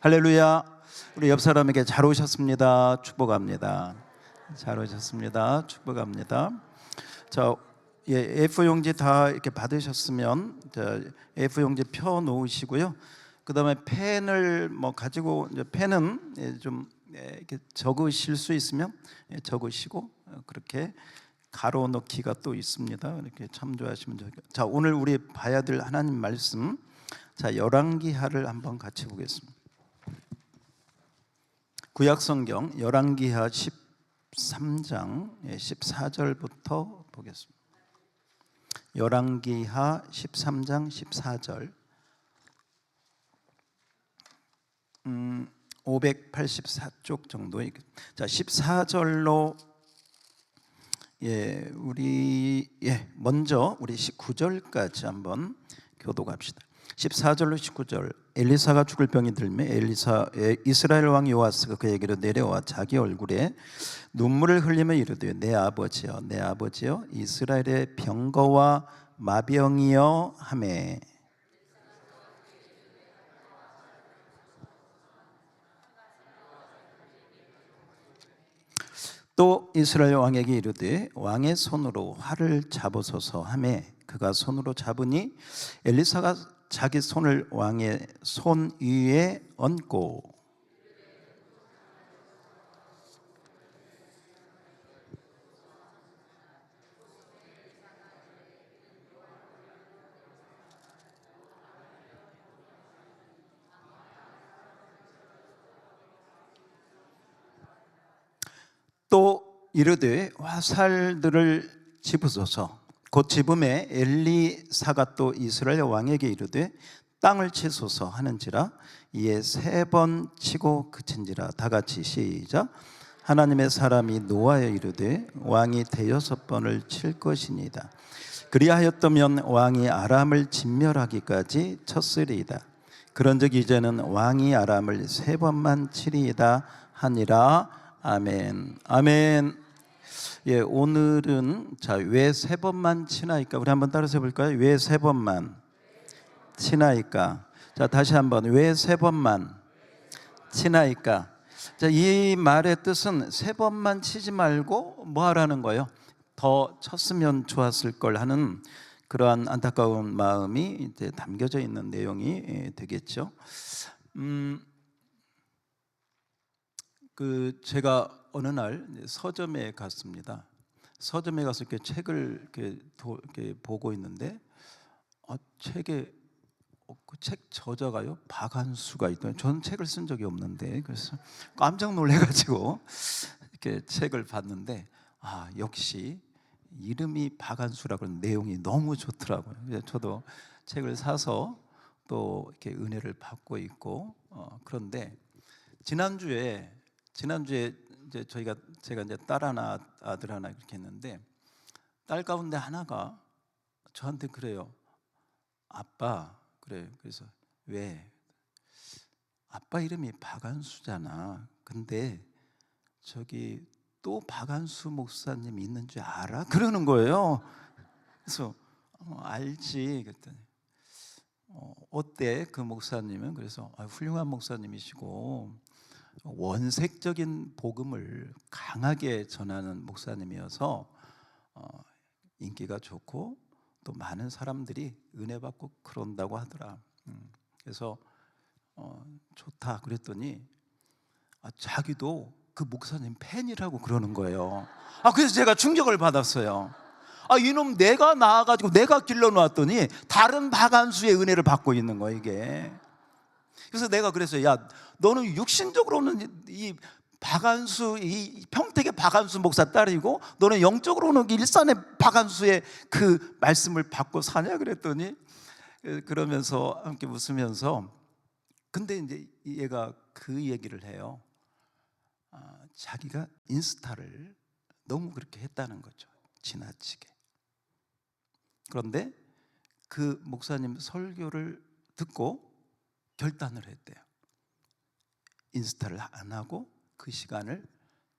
할렐루야. 우리 옆 사람에게 잘 오셨습니다. 축복합니다. 잘 오셨습니다. 축복합니다. 자, A4용지 다 이렇게 받으셨으면 A4용지 펴 놓으시고요. 그다음에 펜을 가지고 이제 펜은 좀 이렇게 적으실 수 있으면 적으시고 그렇게 가로 넣기가 또 있습니다. 이렇게 참조하시면 좋겠습니다. 자, 오늘 우리 봐야 될 하나님 말씀, 자, 열왕기하를 한번 같이 보겠습니다. 구약성경 열왕기하 13장 14절부터 보겠습니다. 열왕기하 13장 14절 584쪽 정도. 자, 14절로 먼저 우리 19절까지 한번 교독합시다. 14절로 19절. 엘리사가 죽을 병이 들매 이스라엘 왕 요아스가 그에게로 내려와 자기 얼굴에 눈물을 흘리며 이르되 내 아버지여 내 아버지여 이스라엘의 병거와 마병이여 하매 또 이스라엘 왕에게 이르되 왕의 손으로 활을 잡으소서 하매 그가 손으로 잡으니 엘리사가 자기 손을 왕의 손 위에 얹고 또 이르되 화살들을 집으소서. 곧 집음에 엘리사가 또 이스라엘 왕에게 이르되 땅을 치소서 하는지라 이에 3번 치고 그친지라. 다 같이 시작. 하나님의 사람이 노하여 이르되 왕이 6번을 칠 것이니이다. 그리하였다면 왕이 아람을 진멸하기까지 쳤으리이다. 그런즉 이제는 왕이 아람을 3번만 치리이다 하니라. 아멘. 아멘. 오늘은 왜 3번만 치나이까? 우리 한번 따라서 해볼까요? 왜 3번만 치나이까? 자, 다시 한번. 왜 3번만 치나이까? 자, 이 말의 뜻은 3번만 치지 말고 뭐 하라는 거예요? 더 쳤으면 좋았을 걸 하는 그러한 안타까운 마음이 이제 담겨져 있는 내용이 되겠죠. 제가 어느 날 서점에 갔습니다. 서점에 가서 이렇게 책을 이렇게 보고 있는데 책에 그 책 저자가요 박한수가 있더니 저는 책을 쓴 적이 없는데 그래서 깜짝 놀래가지고 이렇게 책을 봤는데 역시 이름이 박한수라고 하는 내용이 너무 좋더라고요. 그래서 저도 책을 사서 또 이렇게 은혜를 받고 있고 그런데 지난주에 이제 제가 이제 딸 하나 아들 하나 이렇게 했는데 딸 가운데 하나가 저한테 그래요. 아빠 그래요. 그래서 왜? 아빠 이름이 박한수잖아. 근데 저기 또 박한수 목사님 있는 줄 알아? 그러는 거예요. 그래서 알지. 그랬더니 어때 그 목사님은? 그래서 훌륭한 목사님이시고 원색적인 복음을 강하게 전하는 목사님이어서 인기가 좋고 또 많은 사람들이 은혜 받고 그런다고 하더라. 그래서 좋다 그랬더니 자기도 그 목사님 팬이라고 그러는 거예요. 그래서 제가 충격을 받았어요. 이놈 내가 나와가지고 내가 길러놓았더니 다른 박한수의 은혜를 받고 있는 거야 이게. 그래서 내가 그랬어요. 야, 너는 육신적으로는 이 박한수, 이 평택의 박한수 목사 딸이고 너는 영적으로는 일산의 박한수의 그 말씀을 받고 사냐 그랬더니 그러면서 함께 웃으면서 근데 이제 얘가 그 얘기를 해요. 자기가 인스타를 너무 그렇게 했다는 거죠. 지나치게. 그런데 그 목사님 설교를 듣고 결단을 했대요. 인스타를 안 하고 그 시간을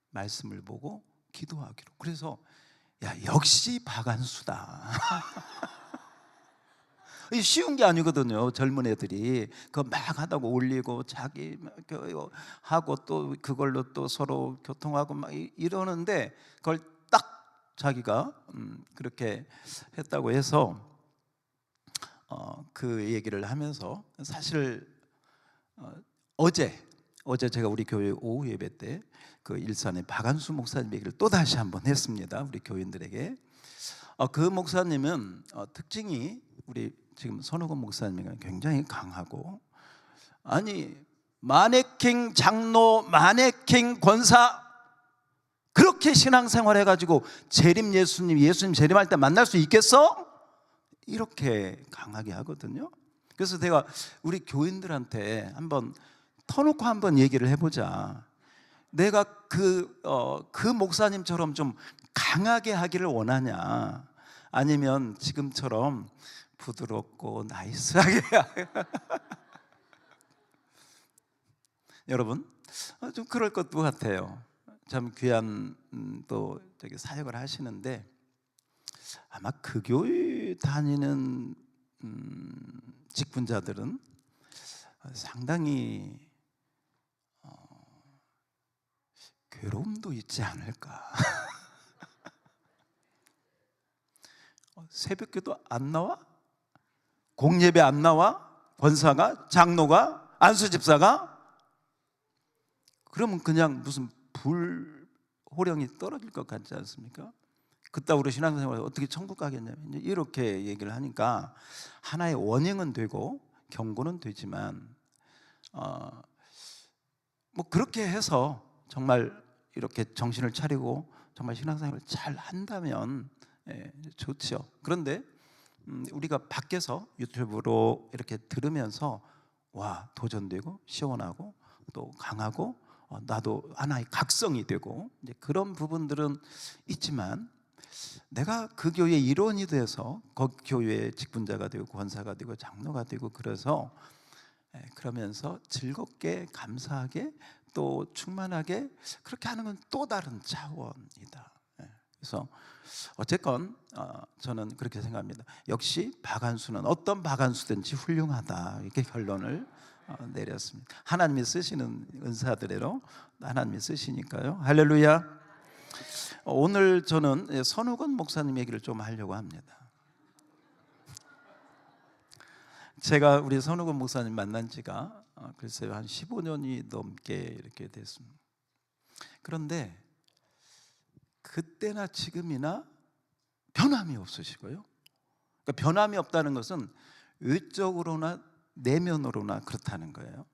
말씀을 보고 기도하기로. 그래서 역시 박한수다. 이게 쉬운 게 아니거든요. 젊은 애들이 그거 막 하다고 올리고 자기 하고 또 그걸로 또 서로 교통하고 막 이러는데 그걸 딱 자기가 그렇게 했다고 해서 그 얘기를 하면서 사실 어제 제가 우리 교회 오후 예배 때 그 일산의 박안수 목사님 얘기를 또 다시 한번 했습니다. 우리 교인들에게. 그 목사님은 특징이 우리 지금 선우건 목사님이 굉장히 강하고, 아니 마네킹 장로, 마네킹 권사, 그렇게 신앙생활 해가지고 재림 예수님 재림할 때 만날 수 있겠어? 이렇게 강하게 하거든요. 그래서 내가 우리 교인들한테 한번 터놓고 한번 얘기를 해보자. 내가 그 목사님처럼 좀 강하게 하기를 원하냐, 아니면 지금처럼 부드럽고 나이스하게 여러분 좀 그럴 것도 같아요. 참 귀한 또 저기 사역을 하시는데, 아마 그 교회 다니는 직분자들은 상당히 괴로움도 있지 않을까. 새벽기도 안 나와? 공예배 안 나와? 권사가, 장로가, 안수집사가? 그러면 그냥 무슨 불호령이 떨어질 것 같지 않습니까? 그따위로 신앙생활 어떻게 천국 가겠냐, 이렇게 얘기를 하니까 하나의 원형은 되고 경고는 되지만 뭐 그렇게 해서 정말 이렇게 정신을 차리고 정말 신앙생활을 잘 한다면 좋죠. 그런데 우리가 밖에서 유튜브로 이렇게 들으면서 와, 도전되고 시원하고 또 강하고 나도 하나의 각성이 되고 이제 그런 부분들은 있지만, 내가 그 교회의 일원이 돼서 그 교회의 직분자가 되고 권사가 되고 장로가 되고 그래서 그러면서 즐겁게 감사하게 또 충만하게 그렇게 하는 건 또 다른 차원이다. 그래서 어쨌건 저는 그렇게 생각합니다. 역시 박안수는 어떤 박안수든지 훌륭하다, 이렇게 결론을 내렸습니다. 하나님이 쓰시는 은사들로 하나님이 쓰시니까요. 할렐루야. 오늘 저는 선우건 목사님 얘기를 좀 하려고 합니다. 제가 우리 선우건 목사님 만난 지가 글쎄요 한 15년이 넘게 이렇게 됐습니다. 그런데 그때나 지금이나 변함이 없으시고요. 그러니까 변함이 없다는 것은 외적으로나 내면으로나 그렇다는 거예요.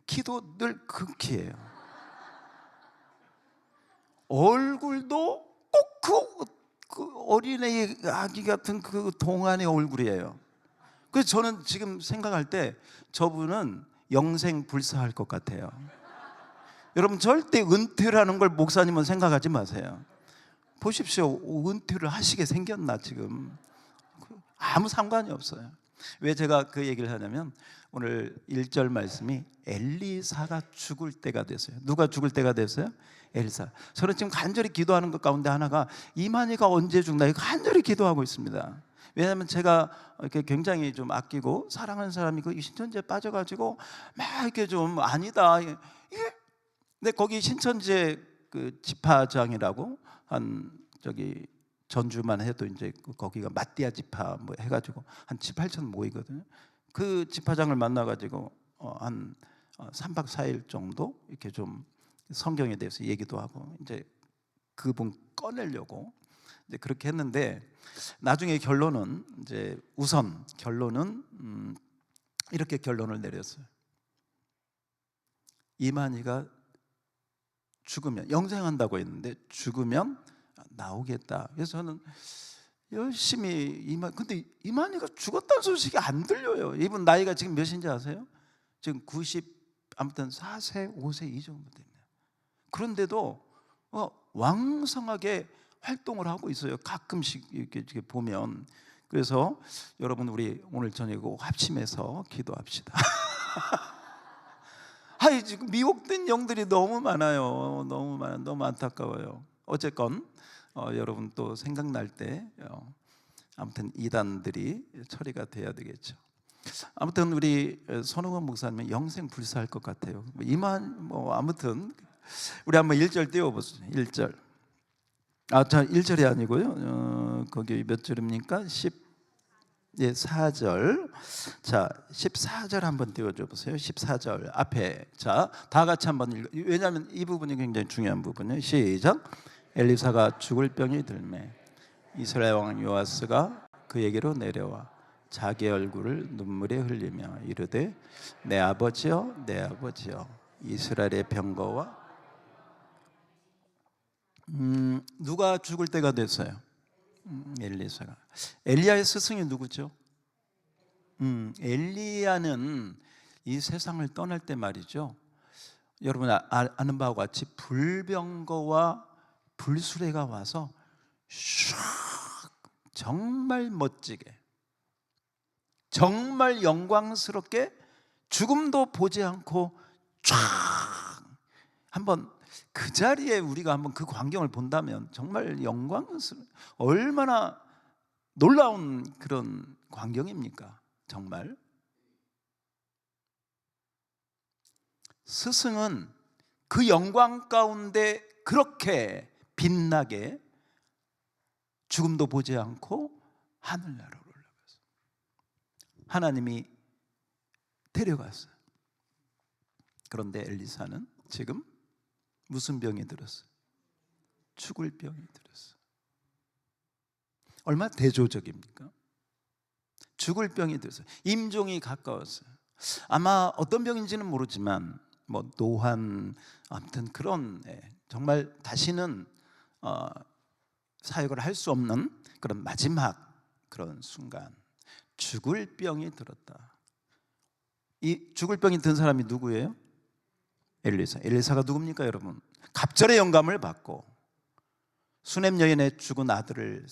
키도 늘 그 키예요. 얼굴도 꼭 그 어린애 아기 같은 그 동안의 얼굴이에요. 그래서 저는 지금 생각할 때 저분은 영생 불사할 것 같아요. 여러분 절대 은퇴라는 걸 목사님은 생각하지 마세요. 보십시오, 은퇴를 하시게 생겼나 지금. 아무 상관이 없어요. 왜 제가 그 얘기를 하냐면 오늘 1절 말씀이 엘리사가 죽을 때가 됐어요. 누가 죽을 때가 됐어요? 엘리사. 저는 지금 간절히 기도하는 것 가운데 하나가 이만희가 언제 죽나, 이거 간절히 기도하고 있습니다. 왜냐하면 제가 이렇게 굉장히 좀 아끼고 사랑하는 사람이 그 신천지에 빠져가지고 막 이렇게 좀 아니다 이게. 근데 거기 신천지에 그 지파장이라고 한 저기 전주만 해도 이제 거기가 마띠아 지파 뭐 해가지고 한 7, 8천 모이거든요. 그 지파장을 만나가지고 한 3박 4일 정도 이렇게 좀 성경에 대해서 얘기도 하고 이제 그분 꺼내려고 이제 그렇게 했는데, 나중에 결론은 이제 우선 결론은 이렇게 결론을 내렸어요. 이만희가 죽으면, 영생한다고 했는데 죽으면 나오겠다. 그래서 저는 열심히 근데 이만희가 죽었다는 소식이 안 들려요. 이분 나이가 지금 몇인지 아세요? 지금 90 아무튼 4세 5세 이 정도 됩니다. 그런데도 왕성하게 활동을 하고 있어요. 가끔씩 이렇게 보면. 그래서 여러분 우리 오늘 저녁에 합심해서 기도합시다. 지금 미혹된 영들이 너무 많아요. 너무 안타까워요. 어쨌건 여러분 또 생각날 때 아무튼 이단들이 처리가 돼야 되겠죠. 아무튼 우리 손흥원 목사님은 영생 불사할 것 같아요. 이만 아무튼 우리 한번 1절 띄워보세요. 1절. 자 1절이 아니고요. 거기 몇 절입니까? 4절. 자 14절 한번 띄워줘 보세요. 14절 앞에 자 다 같이 한번 읽어. 왜냐하면 이 부분이 굉장히 중요한 부분이에요. 시작. 엘리사가 죽을 병이 들매 이스라엘 왕 요아스가 그에게로 내려와 자기 얼굴을 눈물에 흘리며 이르되 내 아버지여 내 아버지여 이스라엘의 병거와 누가 죽을 때가 됐어요? 엘리사가. 엘리야의 스승이 누구죠? 엘리야는 이 세상을 떠날 때 말이죠, 여러분 아는 바와 같이 불병거와 불수레가 와서 슉 정말 멋지게 정말 영광스럽게 죽음도 보지 않고 쫙 한번 그 자리에 우리가 한번 그 광경을 본다면 정말 영광스러운, 얼마나 놀라운 그런 광경입니까? 정말 스승은 그 영광 가운데 그렇게 빛나게 죽음도 보지 않고 하늘나라로 올라갔어요. 하나님이 데려갔어요. 그런데 엘리사는 지금 무슨 병이 들었어요? 죽을 병이 들었어요. 얼마나 대조적입니까? 죽을 병이 들었어요. 임종이 가까웠어요. 아마 어떤 병인지는 모르지만 노환, 아무튼 그런 정말 다시는 사역을 할 수 없는 그런 마지막 그런 순간 죽을 병이 들었다. 이 죽을 병이 든 사람이 누구예요? 엘리사. 엘리사가 누굽니까 여러분? 갑절의 영감을 받고 수넴 여인의 죽은 아들을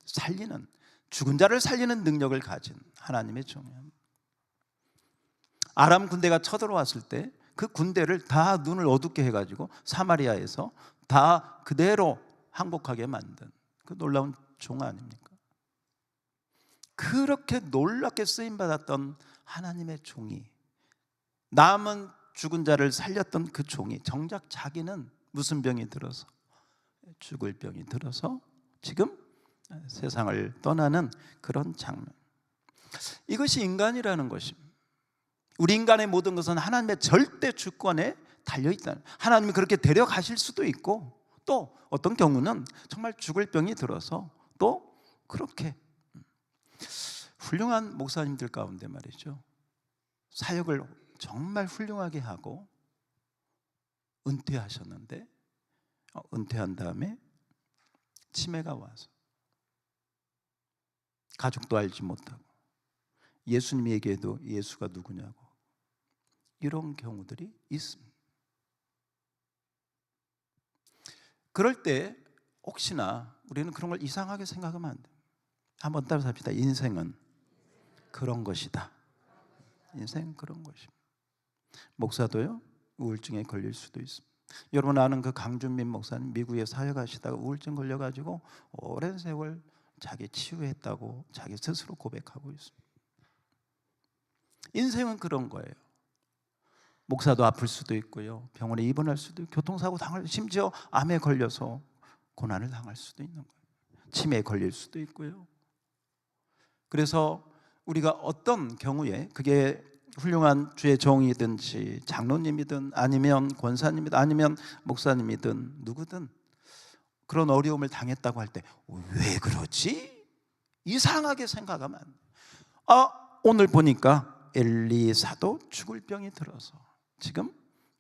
살리는, 죽은 자를 살리는 능력을 가진 하나님의 종이에요. 아람 군대가 쳐들어왔을 때 그 군대를 다 눈을 어둡게 해가지고 사마리아에서 다 그대로 항복하게 만든 그 놀라운 종 아닙니까? 그렇게 놀랍게 쓰임받았던 하나님의 종이, 남은 죽은 자를 살렸던 그 종이 정작 자기는 무슨 병이 들어서? 죽을 병이 들어서 지금 세상을 떠나는 그런 장면. 이것이 인간이라는 것입니다. 우리 인간의 모든 것은 하나님의 절대 주권에 달려있다는, 하나님이 그렇게 데려가실 수도 있고 또 어떤 경우는 정말 죽을 병이 들어서 또 그렇게 훌륭한 목사님들 가운데 말이죠, 사역을 정말 훌륭하게 하고 은퇴하셨는데 은퇴한 다음에 치매가 와서 가족도 알지 못하고 예수님이 얘기해도 예수가 누구냐고, 이런 경우들이 있습니다. 그럴 때 혹시나 우리는 그런 걸 이상하게 생각하면 안 돼요. 한번 따라서 합시다. 인생은 그런 것이다. 인생은 그런 것입니다. 목사도요, 우울증에 걸릴 수도 있습니다. 여러분 아는 그 강준민 목사님, 미국에 사역하시다가 우울증 걸려가지고 오랜 세월 자기 치유했다고 자기 스스로 고백하고 있습니다. 인생은 그런 거예요. 목사도 아플 수도 있고요, 병원에 입원할 수도 있고, 교통사고 당할, 심지어 암에 걸려서 고난을 당할 수도 있는 거예요. 치매에 걸릴 수도 있고요. 그래서 우리가 어떤 경우에, 그게 훌륭한 주의 종이든지 장로님이든 아니면 권사님이든 아니면 목사님이든 누구든 그런 어려움을 당했다고 할 때 왜 그러지? 이상하게 생각하면 안 돼요. 오늘 보니까 엘리사도 죽을 병이 들어서 지금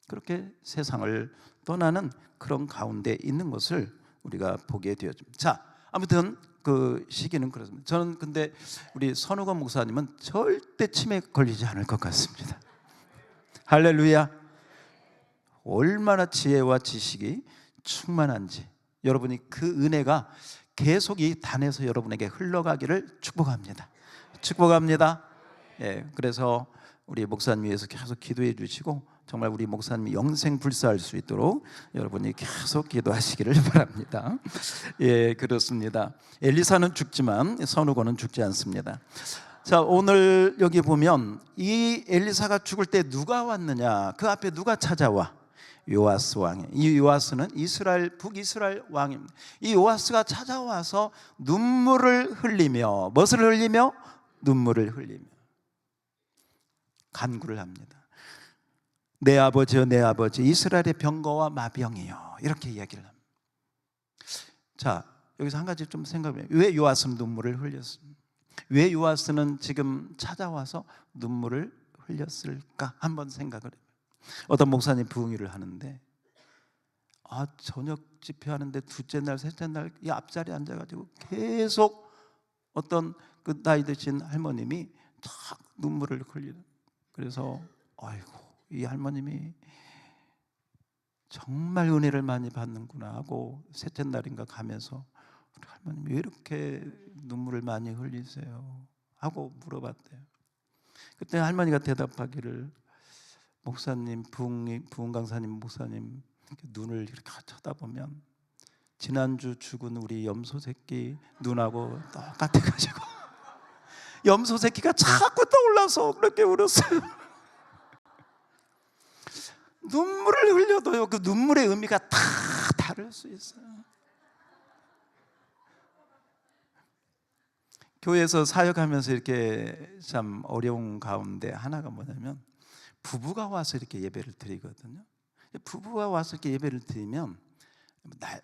그렇게 세상을 떠나는 그런 가운데 있는 것을 우리가 보게 되어집니다. 자, 아무튼 그 시기는 그렇습니다. 저는 근데 우리 선우건 목사님은 절대 치매에 걸리지 않을 것 같습니다. 할렐루야. 얼마나 지혜와 지식이 충만한지, 여러분이 그 은혜가 계속 이 단에서 여러분에게 흘러가기를 축복합니다. 축복합니다. 예, 그래서 우리 목사님 위해서 계속 기도해 주시고 정말 우리 목사님이 영생 불사할 수 있도록 여러분이 계속 기도하시기를 바랍니다. 예, 그렇습니다. 엘리사는 죽지만 선후고는 죽지 않습니다. 자, 오늘 여기 보면 이 엘리사가 죽을 때 누가 왔느냐? 그 앞에 누가 찾아와? 요아스 왕이. 이 요아스는 이스라엘 북이스라엘 왕입니다. 이 요아스가 찾아와서 눈물을 흘리며, 무엇을 흘리며? 눈물을 흘리며 간구를 합니다. 내 아버지여, 내 아버지, 이스라엘의 병거와 마병이여, 이렇게 이야기를 합니다. 자, 여기서 한 가지 좀 생각해요. 왜 요아스는 눈물을 흘렸습니까? 왜 요아스는 지금 찾아와서 눈물을 흘렸을까? 한번 생각을 해요. 어떤 목사님 부흥회를 하는데, 저녁 집회하는데 둘째 날, 셋째 날 이 앞자리에 앉아가지고 계속 어떤 그 나이 드신 할머님이 탁 눈물을 흘리는. 그래서 아이고, 이 할머님이 정말 은혜를 많이 받는구나 하고 셋째 날인가 가면서 우리 할머님이 왜 이렇게 눈물을 많이 흘리세요? 하고 물어봤대요. 그때 할머니가 대답하기를, 목사님, 부흥 강사님, 목사님 눈을 이렇게 쳐다보면 지난주 죽은 우리 염소 새끼 눈하고 똑같아가지고 염소 새끼가 자꾸 떠올라서 그렇게 울었어요. 눈물을 흘려도요, 그 눈물의 의미가 다 다를 수 있어요. 교회에서 사역하면서 이렇게 참 어려운 가운데 하나가 뭐냐면, 부부가 와서 이렇게 예배를 드리거든요. 부부가 와서 이렇게 예배를 드리면,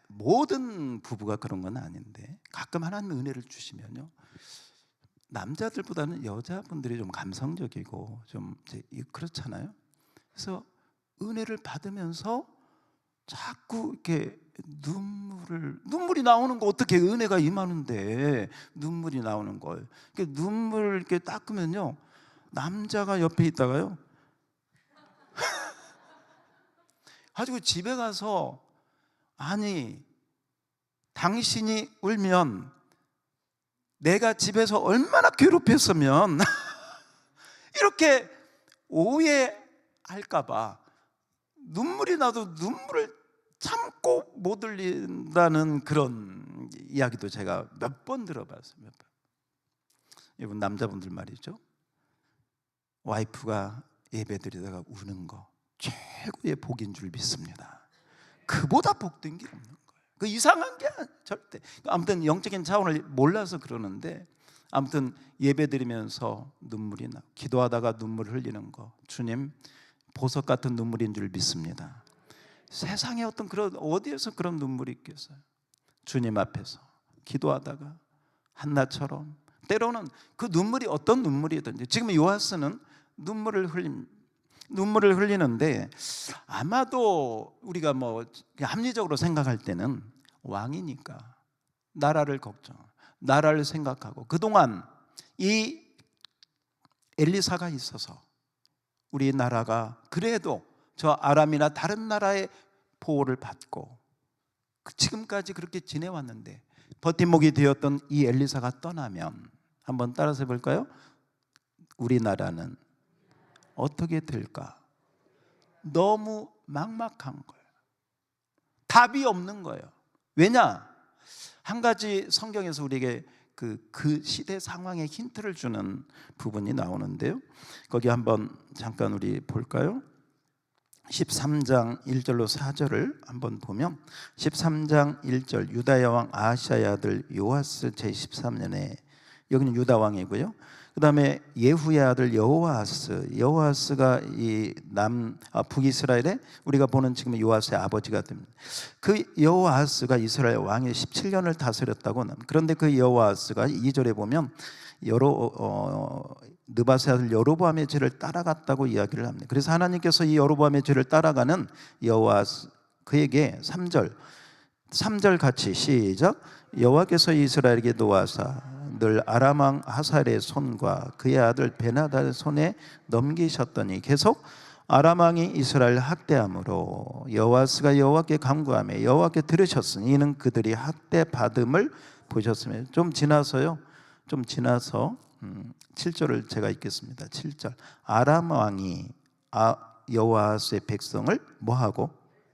모든 부부가 그런 건 아닌데 가끔 하나님 은혜를 주시면요, 남자들보다는 여자분들이 좀 감성적이고 좀 그렇잖아요. 그래서 은혜를 받으면서 자꾸 이렇게 눈물이 나오는 거. 어떻게 은혜가 임하는데 눈물이 나오는 걸. 눈물을 이렇게 닦으면요, 남자가 옆에 있다가요 가지고 집에 가서, 아니 당신이 울면 내가 집에서 얼마나 괴롭혔으면 이렇게 오해할까봐 눈물이 나도 눈물을 참고 못 흘린다는 그런 이야기도 제가 몇 번 들어봤어요. 몇 번. 여러분, 남자분들 말이죠, 와이프가 예배드리다가 우는 거 최고의 복인 줄 믿습니다. 그보다 복된 게 없는 거예요. 그 이상한 게 절대. 아무튼 영적인 차원을 몰라서 그러는데, 아무튼 예배드리면서 눈물이 나, 기도하다가 눈물 흘리는 거, 주님, 보석 같은 눈물인 줄 믿습니다. 세상에 어디에서 그런 눈물이 있겠어요? 주님 앞에서 기도하다가 한나처럼, 때로는 그 눈물이 어떤 눈물이든지, 지금 요아스는 눈물을 흘리는데, 아마도 우리가 합리적으로 생각할 때는 왕이니까 나라를 나라를 생각하고, 그동안 이 엘리사가 있어서 우리나라가 그래도 저 아람이나 다른 나라의 보호를 받고 지금까지 그렇게 지내왔는데, 버팀목이 되었던 이 엘리사가 떠나면, 한번 따라서 해볼까요? 우리나라는 어떻게 될까? 너무 막막한 거예요. 답이 없는 거예요. 왜냐? 한 가지 성경에서 우리에게 그 시대 상황에 힌트를 주는 부분이 나오는데요, 거기 한번 잠깐 우리 볼까요? 13장 1절로 4절을 한번 보면, 13장 1절, 유다의 왕 아하시아의 아들 요아스 제13년에, 여기는 유다 왕이고요. 그 다음에 예후의 아들 여호아스가 이 북이스라엘에, 우리가 보는 지금 요아스의 아버지가 됩니다. 그 여호아스가 이스라엘 왕의 17년을 다스렸다고. 그런데 그 여호아스가 2절에 보면 느바세 아들 여로보암의 죄를 따라갔다고 이야기를 합니다. 그래서 하나님께서 이 여로보암의 죄를 따라가는 여호아스, 그에게 3절 같이 시작. 여호와께서 이스라엘에게 노하사 늘 아람 왕 하살의 손과 그의 아들 베나다의 손에 넘기셨더니, 계속 아람 왕이 이스라엘 학대함으로 여호아스가 여호와께 간구하며 여호와께 들으셨으니 이는 그들이 학대 받음을 보셨으며. 좀 지나서 7절을 제가 읽겠습니다. 7절. 아람 왕이 여호와스의 백성을 뭐하고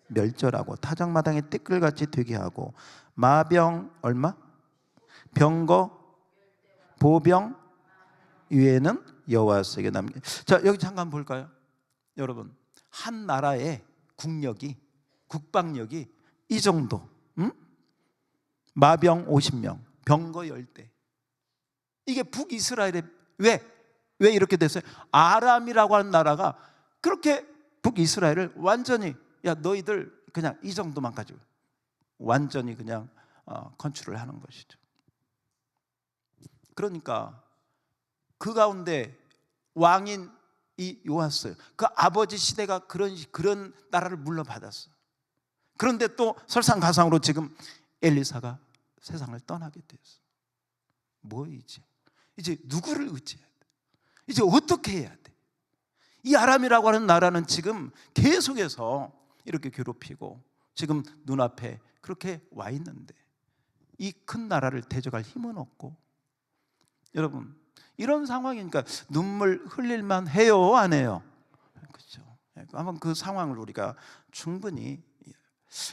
멸절하고 타작마당에 띠끌같이 되게 하고 마병 얼마? 병거 보병 위에는 여호와스에게 남겨. 자, 여기 잠깐 볼까요? 여러분, 한 나라의 국력이, 국방력이 이 정도, 마병 50명, 병거 10대. 이게 북이스라엘의 왜 이렇게 됐어요? 아람이라고 하는 나라가 그렇게 북이스라엘을 완전히, 야 너희들 그냥 이 정도만 가지고 완전히 그냥 컨트롤 하는 것이죠. 그러니까 그 가운데 왕인 이 요아스, 그 아버지 시대가 그런 나라를 물려받았어. 그런데 또 설상가상으로 지금 엘리사가 세상을 떠나게 됐어. 뭐 이제 누구를 의지해야 돼? 이제 어떻게 해야 돼? 이 아람이라고 하는 나라는 지금 계속해서 이렇게 괴롭히고 지금 눈앞에 그렇게 와 있는데 이 큰 나라를 대적할 힘은 없고, 여러분 이런 상황이니까 눈물 흘릴만 해요, 안 해요? 그렇죠. 한번 그 상황을 우리가 충분히.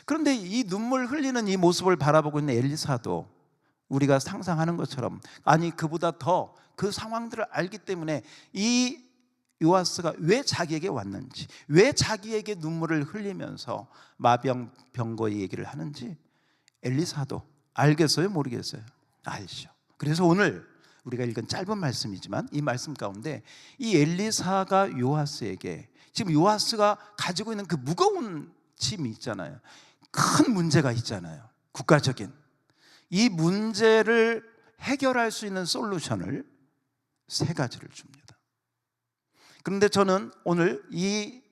그런데 이 눈물 흘리는 이 모습을 바라보고 있는 엘리사도 우리가 상상하는 것처럼, 아니 그보다 더 그 상황들을 알기 때문에 이 요아스가 왜 자기에게 왔는지, 왜 자기에게 눈물을 흘리면서 마병 병거의 얘기를 하는지 엘리사도 알겠어요, 모르겠어요? 알죠. 그래서 오늘 우리가 읽은 짧은 말씀이지만 이 말씀 가운데 이 엘리사가 요아스에게, 지금 요아스가 가지고 있는 그 무거운 짐이 있잖아요. 큰 문제가 있잖아요. 국가적인 이 문제를 해결할 수 있는 솔루션을 세 가지를 줍니다. 그런데 저는 오늘 이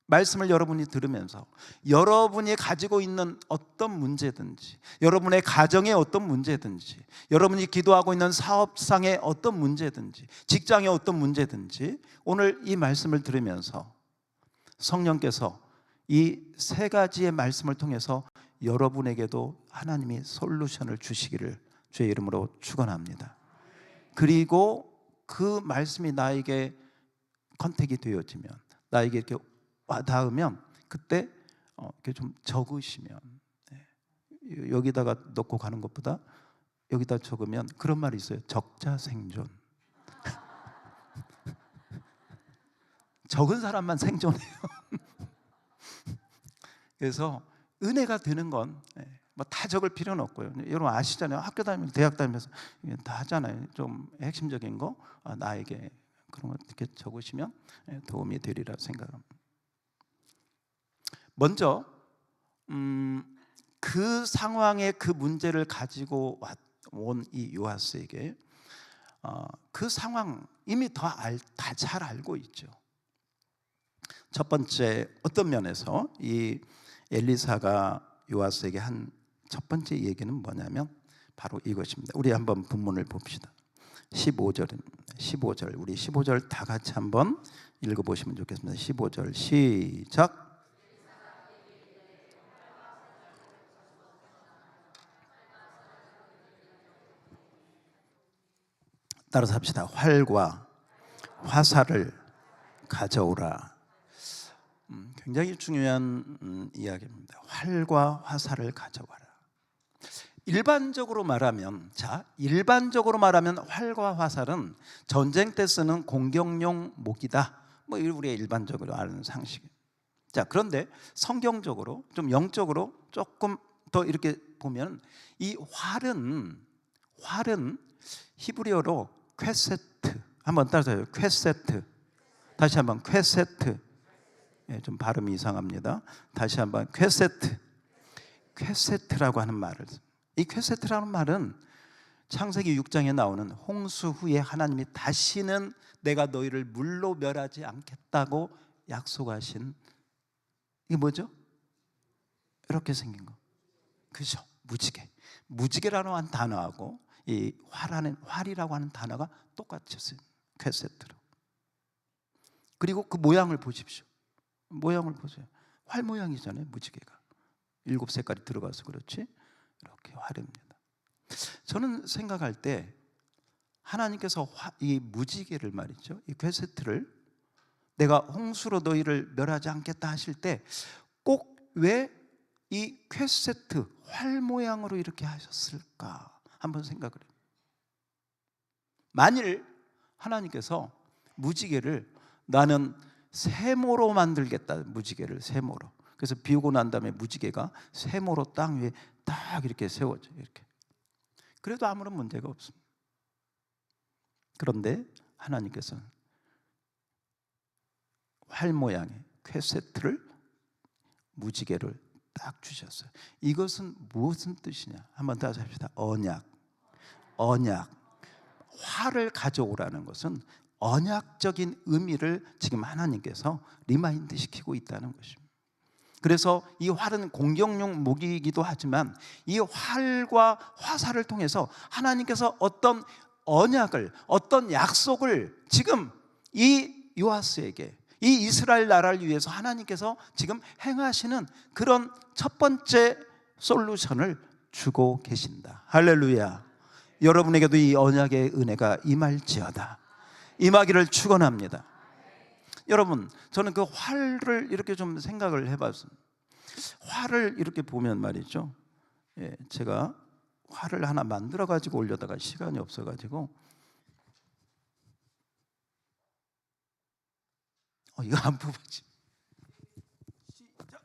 말씀을 여러분이 들으면서 여러분이 가지고 있는 어떤 문제든지, 여러분의 가정의 어떤 문제든지, 여러분이 기도하고 있는 사업상의 어떤 문제든지, 직장의 어떤 문제든지, 오늘 이 말씀을 들으면서 성령께서 이 세 가지의 말씀을 통해서 여러분에게도 하나님이 솔루션을 주시기를 주의 이름으로 축원합니다. 그리고 그 말씀이 나에게 컨택이 되어지면, 나에게 이렇게 와 닿으면 그때 이렇게 좀 적으시면, 여기다가 넣고 가는 것보다 여기다 적으면 그런 말이 있어요. 적자생존. 적은 사람만 생존해요. 그래서 은혜가 되는 건 뭐 다 적을 필요는 없고요. 여러분 아시잖아요. 학교 다니면서, 대학 다니면서 다 하잖아요. 좀 핵심적인 거 나에게 그런 거 이렇게 적으시면 도움이 되리라 생각합니다. 먼저 그 상황에 그 문제를 가지고 온 이 요아스에게 그 상황 이미 다 잘 알고 있죠. 첫 번째, 어떤 면에서 이 엘리사가 요아스에게 한 첫 번째 얘기는 뭐냐면 바로 이것입니다. 우리 한번 본문을 봅시다. 15절 우리 15절 다 같이 한번 읽어보시면 좋겠습니다. 15절 시작. 따라서 합시다. 활과 화살을 가져오라. 굉장히 중요한 이야기입니다. 활과 화살을 가져와라. 일반적으로 말하면 활과 화살은 전쟁 때 쓰는 공격용 무기다. 뭐 우리가 일반적으로 아는 상식. 자, 그런데 성경적으로 좀 영적으로 조금 더 이렇게 보면 이 활은 히브리어로 퀘세트. 한번 따라서요. 퀘세트. 다시 한번 퀘세트. 좀 발음이 이상합니다. 다시 한번 퀘세트라고 하는 말을, 이 퀘세트라는 말은 창세기 6장에 나오는 홍수 후에 하나님이 다시는 내가 너희를 물로 멸하지 않겠다고 약속하신, 이게 뭐죠? 이렇게 생긴 거, 그죠? 무지개라고 하는 단어하고 이 활이라고 하는 단어가 똑같았어요. 퀘세트로. 그리고 그 모양을 보십시오. 모양을 보세요. 활 모양이잖아요. 무지개가 7색깔이 들어가서 그렇지, 이렇게 활입니다. 저는 생각할 때 하나님께서 이 무지개를 말이죠, 이 퀘세트를 내가 홍수로 너희를 멸하지 않겠다 하실 때 꼭 왜 이 퀘세트 활 모양으로 이렇게 하셨을까 한번 생각을 해요. 만일 하나님께서 무지개를 나는 세모로 만들겠다, 무지개를 세모로. 그래서 비 오고 난 다음에 무지개가 세모로 땅 위에 딱 이렇게 세워져, 이렇게. 그래도 아무런 문제가 없습니다. 그런데 하나님께서는 활 모양의 퀘세트를, 무지개를 딱 주셨어요. 이것은 무슨 뜻이냐? 한번 다시 합시다. 언약. 활을 가져오라는 것은 언약적인 의미를 지금 하나님께서 리마인드 시키고 있다는 것입니다. 그래서 이 활은 공격용 무기이기도 하지만 이 활과 화살을 통해서 하나님께서 어떤 언약을, 어떤 약속을 지금 이 요아스에게, 이 이스라엘 나라를 위해서 하나님께서 지금 행하시는 그런 첫 번째 솔루션을 주고 계신다. 할렐루야. 여러분에게도 이 언약의 은혜가 임할지어다. 임하기를 축원합니다. 여러분, 저는 그 활을 이렇게 좀 생각을 해봤습니다. 활을 이렇게 보면 말이죠, 제가 활을 하나 만들어 가지고 올려다가 시간이 없어 가지고 이거 안 뽑아지. 시작.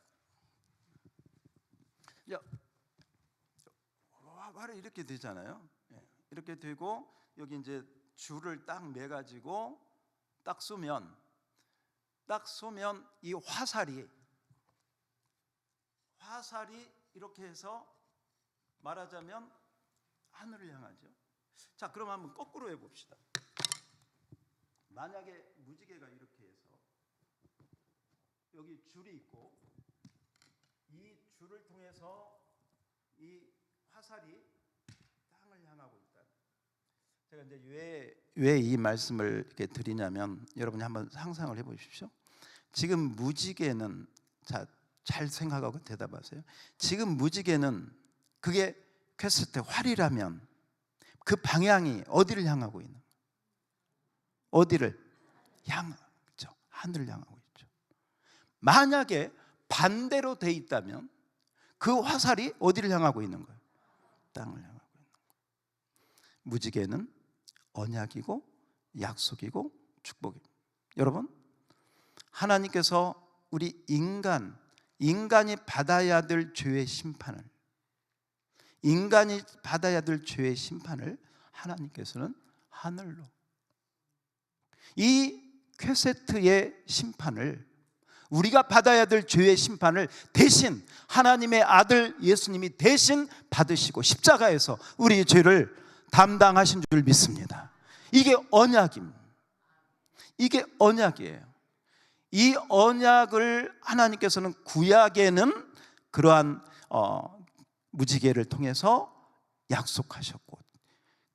활이 이렇게 되잖아요. 이렇게 되고 여기 이제 줄을 딱 매 가지고 딱 쏘면 이 화살이 이렇게 해서 말하자면 하늘을 향하죠. 자, 그럼 한번 거꾸로 해봅시다. 만약에 무지개가 이렇게 해서 여기 줄이 있고 이 줄을 통해서 이 화살이 땅을 향하고 있다. 제가 이제 왜 이 말씀을 이렇게 드리냐면, 여러분이 한번 상상을 해보십시오. 지금 무지개는, 자, 잘 생각하고 대답하세요. 지금 무지개는 그게 퀘스트 활이라면 그 방향이 어디를 향하고 있는? 어디를 향하죠? 하늘을 향하고 있죠. 만약에 반대로 돼 있다면 그 화살이 어디를 향하고 있는 거예요? 땅을 향하고 있는 거예요. 무지개는 언약이고 약속이고 축복입니다. 여러분, 하나님께서 우리 인간이 받아야 될 죄의 심판을, 하나님께서는 하늘로, 이 퀘세트의 심판을, 우리가 받아야 될 죄의 심판을 대신 하나님의 아들 예수님이 대신 받으시고 십자가에서 우리의 죄를 담당하신 줄 믿습니다. 이게 언약입니다. 이게 언약이에요. 이 언약을 하나님께서는 구약에는 그러한 무지개를 통해서 약속하셨고,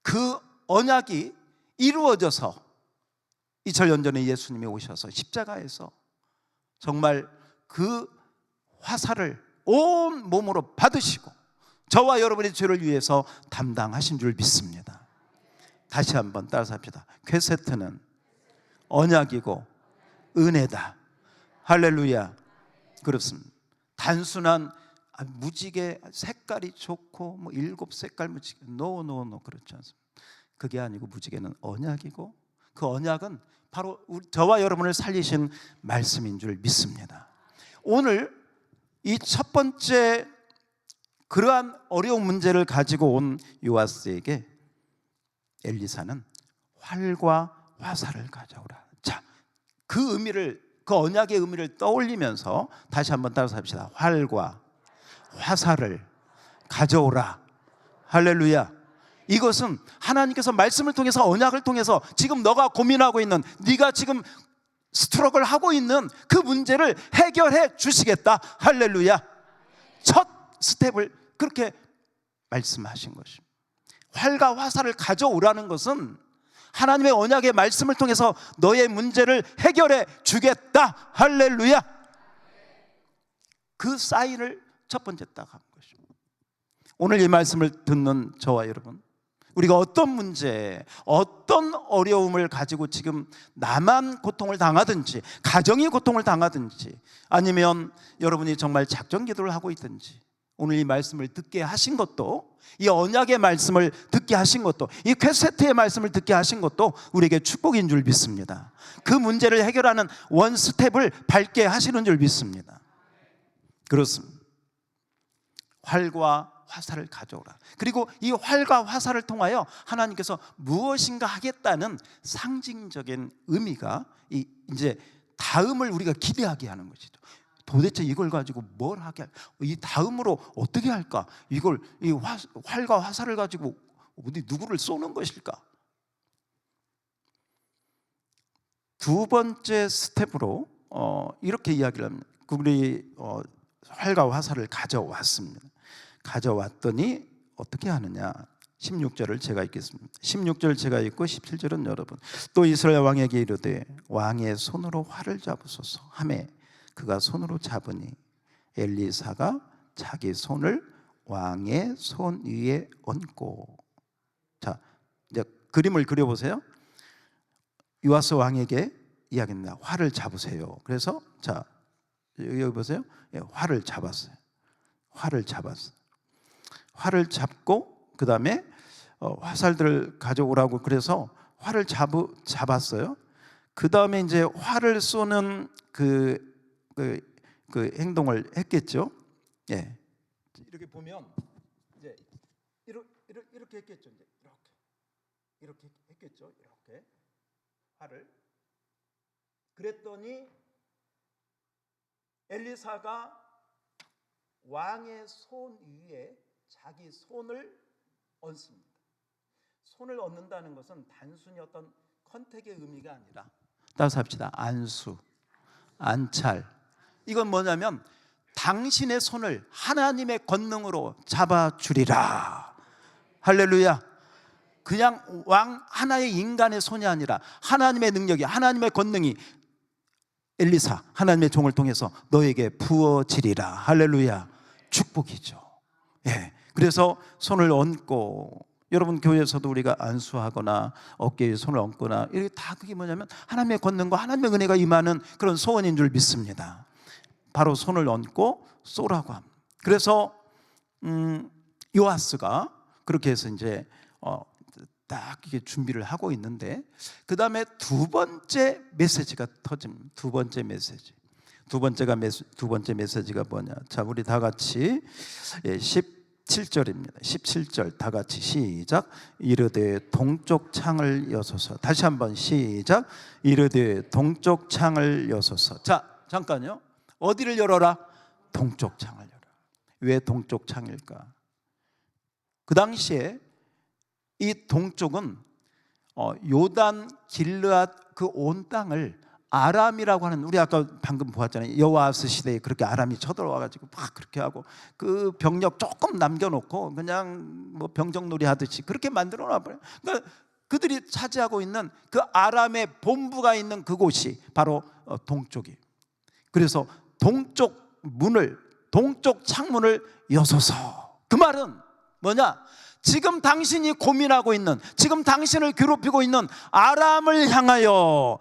그 언약이 이루어져서 2000년 전에 예수님이 오셔서 십자가에서 정말 그 화살을 온 몸으로 받으시고 저와 여러분의 죄를 위해서 담당하신 줄 믿습니다. 다시 한번 따라서 합시다. 퀘세트는 언약이고 은혜다. 할렐루야. 그렇습니다. 단순한 무지개 색깔이 좋고 뭐 7색깔 무지개, 노 그렇지 않습니다. 그게 아니고 무지개는 언약이고, 그 언약은 바로 저와 여러분을 살리신 말씀인 줄 믿습니다. 오늘 이 첫 번째 그러한 어려운 문제를 가지고 온 요아스에게 엘리사는 활과 화살을 가져오라. 자, 그 의미를, 그 언약의 의미를 떠올리면서 다시 한번 따라서 합시다. 활과 화살을 가져오라. 할렐루야. 이것은 하나님께서 말씀을 통해서, 언약을 통해서 지금 너가 고민하고 있는, 네가 지금 스트럭을 하고 있는 그 문제를 해결해 주시겠다. 할렐루야. 첫 스텝을 그렇게 말씀하신 것입니다. 활과 화살을 가져오라는 것은 하나님의 언약의 말씀을 통해서 너의 문제를 해결해 주겠다. 할렐루야. 그 사인을 첫 번째 딱 한 것입니다. 오늘 이 말씀을 듣는 저와 여러분, 우리가 어떤 문제, 어떤 어려움을 가지고 지금 나만 고통을 당하든지, 가정이 고통을 당하든지, 아니면 여러분이 정말 작정 기도를 하고 있든지, 오늘 이 말씀을 듣게 하신 것도, 이 언약의 말씀을 듣게 하신 것도, 이 퀘세트의 말씀을 듣게 하신 것도 우리에게 축복인 줄 믿습니다. 그 문제를 해결하는 원 스텝을 밟게 하시는 줄 믿습니다. 그렇습니다. 활과 화살을 가져오라. 그리고 이 활과 화살을 통하여 하나님께서 무엇인가 하겠다는 상징적인 의미가 이제 다음을 우리가 기대하게 하는 것이죠. 도대체 이걸 가지고 뭘 하게 할까? 이 다음으로 어떻게 할까? 이걸 이 활과 화살을 가지고 어디 누구를 쏘는 것일까? 두 번째 스텝으로 이렇게 이야기를 합니다. 우리 활과 화살을 가져왔습니다. 가져왔더니 어떻게 하느냐? 16절을 제가 읽겠습니다. 16절 제가 읽고 17절은 여러분. 또 이스라엘 왕에게 이르되 왕의 손으로 활을 잡으소서 하매 그가 손으로 잡으니 엘리사가 자기 손을 왕의 손 위에 얹고. 자, 이제 그림을 그려보세요. 요아스 왕에게 이야기합니다. 활을 잡으세요. 그래서 자, 여기 보세요. 활을 잡았어요. 활을 잡았어요. 활을 잡고 그 다음에 화살들을 가져오라고 그래서 활을 잡았어요. 그 다음에 이제 활을 쏘는 그 행동을 했겠죠. 예. 이렇게 보면 이제 이렇게 했겠죠. 이제 이렇게 했겠죠. 이렇게 활을. 그랬더니 엘리사가 왕의 손 위에 자기 손을 얹습니다. 손을 얹는다는 것은 단순히 어떤 컨택의 의미가 아니라, 따라서 합시다. 안수, 안찰. 이건 뭐냐면 당신의 손을 하나님의 권능으로 잡아주리라. 할렐루야. 그냥 왕 하나의 인간의 손이 아니라 하나님의 능력이, 하나님의 권능이 엘리사 하나님의 종을 통해서 너에게 부어지리라. 할렐루야. 축복이죠. 예. 그래서 손을 얹고, 여러분 교회에서도 우리가 안수하거나 어깨에 손을 얹거나 이게 다 그게 뭐냐면 하나님의 권능과 하나님의 은혜가 임하는 그런 소원인 줄 믿습니다. 바로 손을 얹고 쏘라고 합니다. 그래서 요아스가 그렇게 해서 이제 딱 이게 준비를 하고 있는데, 그 다음에 두 번째 메시지가 터집니다. 두 번째 메시지. 두 번째 메시지가 뭐냐? 자, 우리 다 같이 17절입니다. 17절 다 같이 시작. 이르되 동쪽 창을 여소서. 다시 한번 시작. 이르되 동쪽 창을 여소서. 자, 잠깐요. 어디를 열어라? 동쪽 창을 열어라. 왜 동쪽 창일까? 그 당시에 이 동쪽은 요단 길르앗 그 온 땅을 아람이라고 하는, 우리 아까 방금 보았잖아요. 여호와스 시대에 그렇게 아람이 쳐들어와가지고 막 그렇게 하고 그 병력 조금 남겨놓고 그냥 뭐 병정놀이 하듯이 그렇게 만들어놔버려요. 그러니까 그들이 차지하고 있는 그 아람의 본부가 있는 그곳이 바로 동쪽이. 그래서 동쪽 문을, 동쪽 창문을 여소서. 그 말은 뭐냐? 지금 당신이 고민하고 있는, 지금 당신을 괴롭히고 있는 아람을 향하여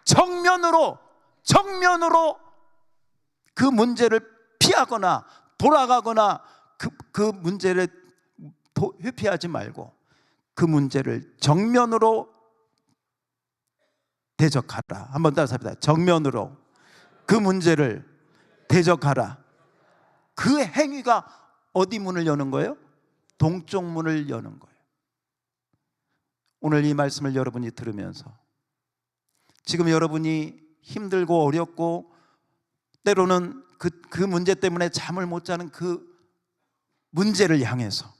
정면으로 그 문제를 피하거나 돌아가거나 그 문제를 회피하지 말고 그 문제를 정면으로 대적하라. 한번 따라서 합시다. 정면으로 그 문제를 대적하라. 그 행위가 어디 문을 여는 거예요? 동쪽 문을 여는 거예요. 오늘 이 말씀을 여러분이 들으면서 지금 여러분이 힘들고 어렵고 때로는 그 문제 때문에 잠을 못 자는 그 문제를 향해서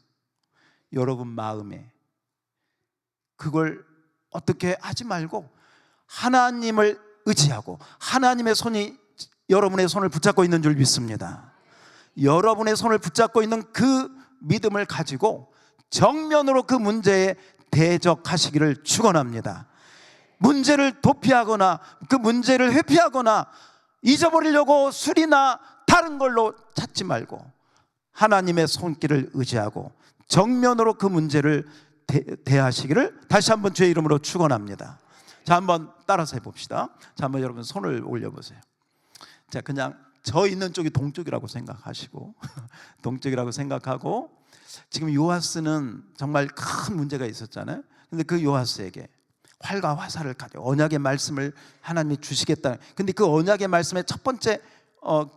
여러분 마음에 그걸 어떻게 하지 말고 하나님을 의지하고 하나님의 손이 여러분의 손을 붙잡고 있는 줄 믿습니다. 여러분의 손을 붙잡고 있는 그 믿음을 가지고 정면으로 그 문제에 대적하시기를 축원합니다. 문제를 도피하거나 그 문제를 회피하거나 잊어버리려고 술이나 다른 걸로 찾지 말고 하나님의 손길을 의지하고 정면으로 그 문제를 대하시기를 다시 한번 주의 이름으로 축원합니다. 자, 한번 따라서 해봅시다. 자, 한번 여러분 손을 올려보세요. 자, 그냥 저 있는 쪽이 동쪽이라고 생각하시고 동쪽이라고 생각하고, 지금 요아스는 정말 큰 문제가 있었잖아요. 근데 그 요아스에게 활과 화살을 가지고 언약의 말씀을 하나님이 주시겠다. 근데 그 언약의 말씀의 첫 번째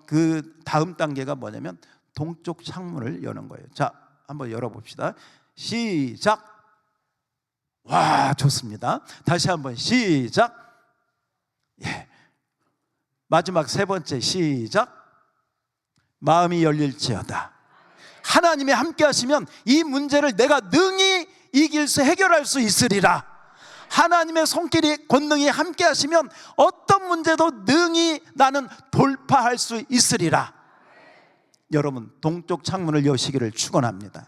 그 다음 단계가 뭐냐면 동쪽 창문을 여는 거예요. 자, 한번 열어봅시다. 시작. 와, 좋습니다. 다시 한번 시작. 예. 마지막 세 번째 시작. 마음이 열릴지어다. 하나님이 함께 하시면 이 문제를 내가 능히 이길 수, 해결할 수 있으리라. 하나님의 손길이 권능이 함께 하시면 어떤 문제도 능히 나는 돌파할 수 있으리라. 여러분, 동쪽 창문을 여시기를 축원합니다.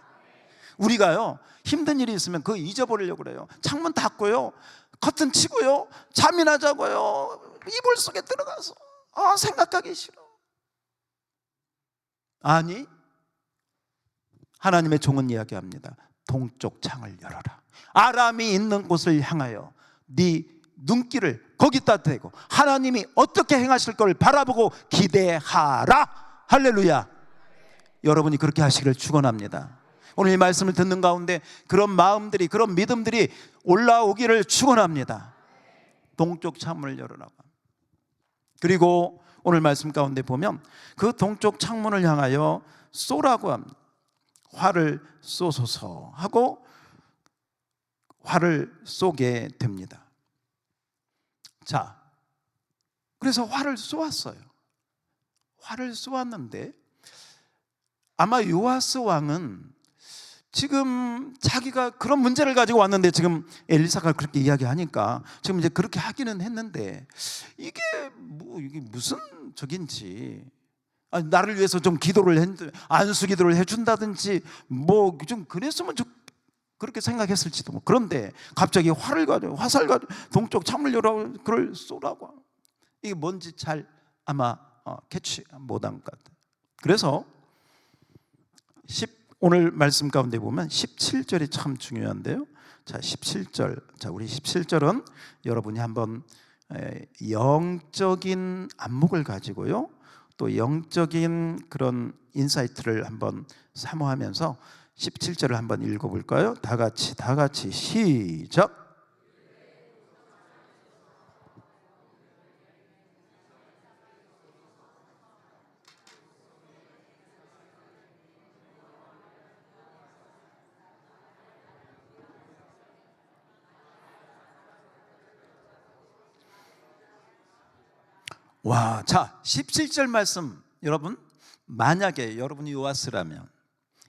우리가요, 힘든 일이 있으면 그거 잊어버리려고 그래요. 창문 닫고요, 커튼 치고요, 잠이나 자고요, 이불 속에 들어가서 생각하기 싫어. 아니, 하나님의 종은 이야기합니다. 동쪽 창을 열어라. 아람이 있는 곳을 향하여 네 눈길을 거기다 대고 하나님이 어떻게 행하실 걸 바라보고 기대하라. 할렐루야. 여러분이 그렇게 하시기를 축원합니다. 오늘 이 말씀을 듣는 가운데 그런 마음들이, 그런 믿음들이 올라오기를 축원합니다. 동쪽 창문을 열어라고. 그리고 오늘 말씀 가운데 보면 그 동쪽 창문을 향하여 쏘라고 합니다. 활을 쏘소서 하고 활을 쏘게 됩니다. 자, 그래서 활을 쏘았어요. 활을 쏘았는데 아마 요아스 왕은 지금 자기가 그런 문제를 가지고 왔는데, 지금 엘리사가 그렇게 이야기하니까 지금 이제 그렇게 하기는 했는데 이게 무슨 적인지, 나를 위해서 좀 기도를 안수 기도를 해준다든지 뭐 좀 그랬으면 그렇게 생각했을지도. 그런데 갑자기 활을 가지고, 화살 가지고 동쪽 창문을 열라고 그걸 쏘라고. 이게 뭔지 잘 아마 캐치 못한 것 같아요. 그래서 오늘 말씀 가운데 보면 17절이 참 중요한데요. 자, 17절. 자, 우리 17절은 여러분이 한번 영적인 안목을 가지고요, 또 영적인 그런 인사이트를 한번 사모하면서 17절을 한번 읽어볼까요? 다 같이 시작. 와, 자, 17절 말씀, 여러분, 만약에 여러분이 요아스라면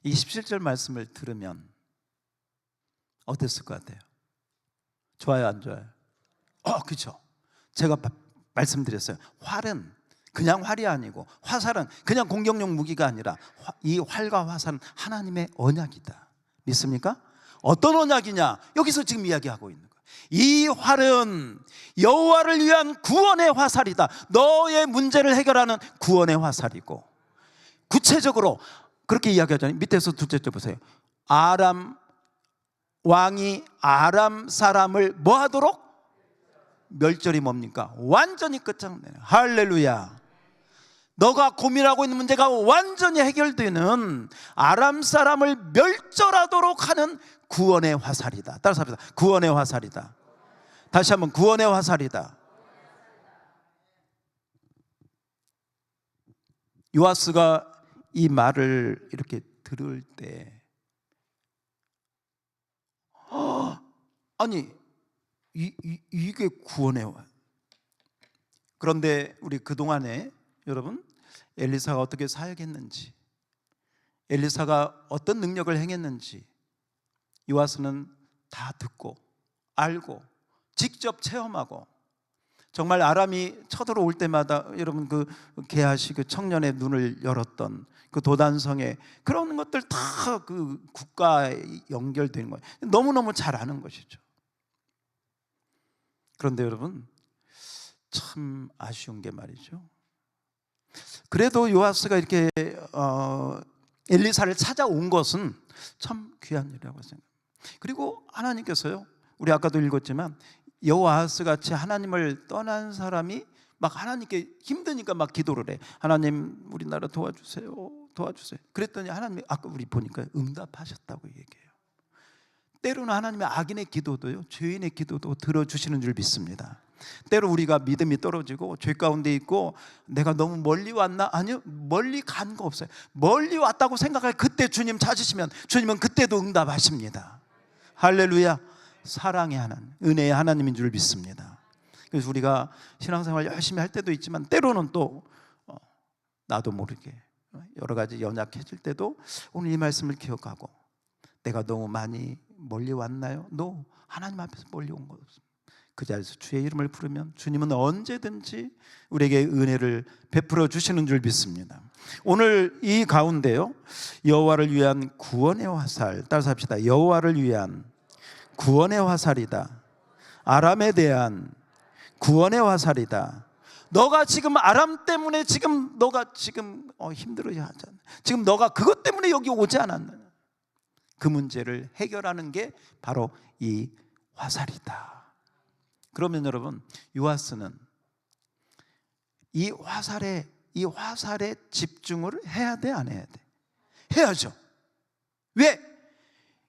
이 17절 말씀을 들으면 어땠을 것 같아요? 좋아요, 안 좋아요? 그렇죠. 제가 말씀드렸어요. 활은 그냥 활이 아니고, 화살은 그냥 공격용 무기가 아니라 이 활과 화살은 하나님의 언약이다. 믿습니까? 어떤 언약이냐? 여기서 지금 이야기하고 있는 거예요. 이 활은 여호와를 위한 구원의 화살이다. 너의 문제를 해결하는 구원의 화살이고, 구체적으로 그렇게 이야기하잖아요. 밑에서 둘째 절 보세요. 아람 왕이 아람 사람을 뭐 하도록? 멸절이 뭡니까? 완전히 끝장내는. 할렐루야. 너가 고민하고 있는 문제가 완전히 해결되는 아람 사람을 멸절하도록 하는 구원의 화살이다. 따라서 합시다. 구원의 화살이다. 다시 한번, 구원의 화살이다. 요아스가 이 말을 이렇게 들을 때 아니 이게 구원의 화살. 그런데 우리 그동안에 여러분, 엘리사가 어떻게 사역했는지, 엘리사가 어떤 능력을 행했는지 요아스는 다 듣고 알고 직접 체험하고, 정말 아람이 쳐들어올 때마다 여러분 그 게하시 그 청년의 눈을 열었던 그 도단성에 그런 것들 다 그 국가에 연결되는 거예요. 너무너무 잘 아는 것이죠. 그런데 여러분, 참 아쉬운 게 말이죠, 그래도 요아스가 이렇게 엘리사를 찾아온 것은 참 귀한 일이라고 생각합니다. 그리고 하나님께서요, 우리 아까도 읽었지만 여호아하스 같이 하나님을 떠난 사람이 막 하나님께 힘드니까 막 기도를 해. 하나님 우리나라 도와주세요, 도와주세요. 그랬더니 하나님이 아까 우리 보니까 응답하셨다고 얘기해요. 때로는 하나님의 악인의 기도도요, 죄인의 기도도 들어주시는 줄 믿습니다. 때로 우리가 믿음이 떨어지고 죄 가운데 있고 내가 너무 멀리 왔나? 아니요, 멀리 간 거 없어요. 멀리 왔다고 생각할 그때 주님 찾으시면 주님은 그때도 응답하십니다. 할렐루야. 사랑의 하나님, 은혜의 하나님인 줄 믿습니다. 그래서 우리가 신앙생활 열심히 할 때도 있지만 때로는 또 나도 모르게 여러 가지 연약해질 때도 오늘 이 말씀을 기억하고, 내가 너무 많이 멀리 왔나요? 하나님 앞에서 멀리 온 것 없습니다. 그 자리에서 주의 이름을 부르면 주님은 언제든지 우리에게 은혜를 베풀어 주시는 줄 믿습니다. 오늘 이 가운데요, 여호와를 위한 구원의 화살, 따라서 합시다. 여호와를 위한 구원의 화살이다. 아람에 대한 구원의 화살이다. 너가 지금 아람 때문에 지금 너가 지금 힘들어야 하잖아. 지금 너가 그것 때문에 여기 오지 않았나. 그 문제를 해결하는 게 바로 이 화살이다. 그러면 여러분, 요아스는 이 화살에 집중을 해야 돼, 안 해야 돼? 해야죠. 왜?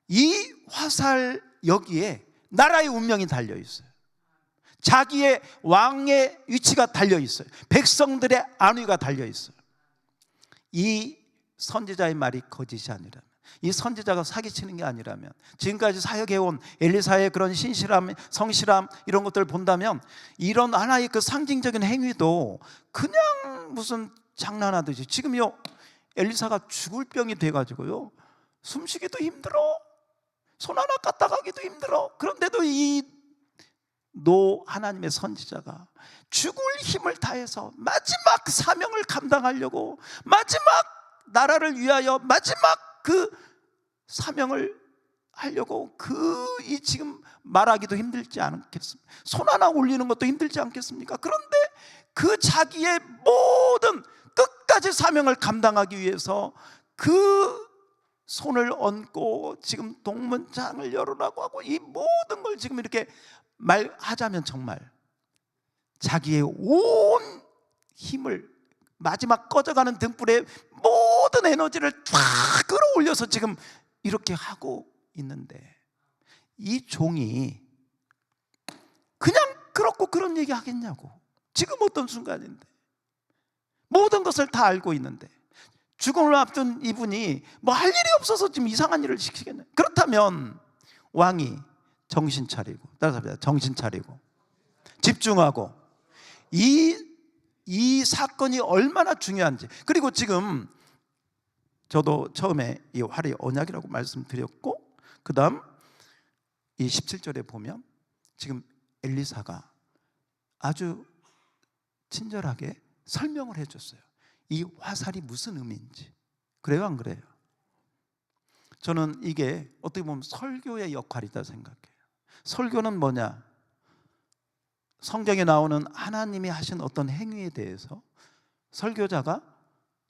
이 화살 여기에 나라의 운명이 달려 있어요. 자기의 왕의 위치가 달려 있어요. 백성들의 안위가 달려 있어요. 이 선지자의 말이 거짓이 아니라면, 이 선지자가 사기치는 게 아니라면, 지금까지 사역해온 엘리사의 그런 신실함, 성실함 이런 것들을 본다면 이런 하나의 그 상징적인 행위도 그냥 무슨 장난하듯이, 지금요 엘리사가 죽을 병이 돼가지고요 숨쉬기도 힘들어, 손 하나 갖다 가기도 힘들어. 그런데도 이 하나님의 선지자가 죽을 힘을 다해서 마지막 사명을 감당하려고, 마지막 나라를 위하여 마지막 그 사명을 하려고 이 지금 말하기도 힘들지 않겠습니까? 손 하나 올리는 것도 힘들지 않겠습니까? 그런데 그 자기의 모든 끝까지 사명을 감당하기 위해서 그 손을 얹고 지금 동문장을 열으라고 하고 이 모든 걸 지금 이렇게 말하자면 정말 자기의 온 힘을, 마지막 꺼져가는 등불에 모든 에너지를 쫙 끌어올려서 지금 이렇게 하고 있는데, 이 종이 그냥 그렇고 그런 얘기 하겠냐고. 지금 어떤 순간인데 모든 것을 다 알고 있는데 죽음을 앞둔 이분이 뭐 할 일이 없어서 지금 이상한 일을 시키겠네. 그렇다면 왕이 정신 차리고, 따라서 정신 차리고 집중하고 이 사건이 얼마나 중요한지. 그리고 지금 저도 처음에 이 활의 언약이라고 말씀드렸고, 그 다음 이 17절에 보면 지금 엘리사가 아주 친절하게 설명을 해줬어요. 이 화살이 무슨 의미인지. 그래요, 안 그래요? 저는 이게 어떻게 보면 설교의 역할이다 생각해요. 설교는 뭐냐? 성경에 나오는 하나님이 하신 어떤 행위에 대해서 설교자가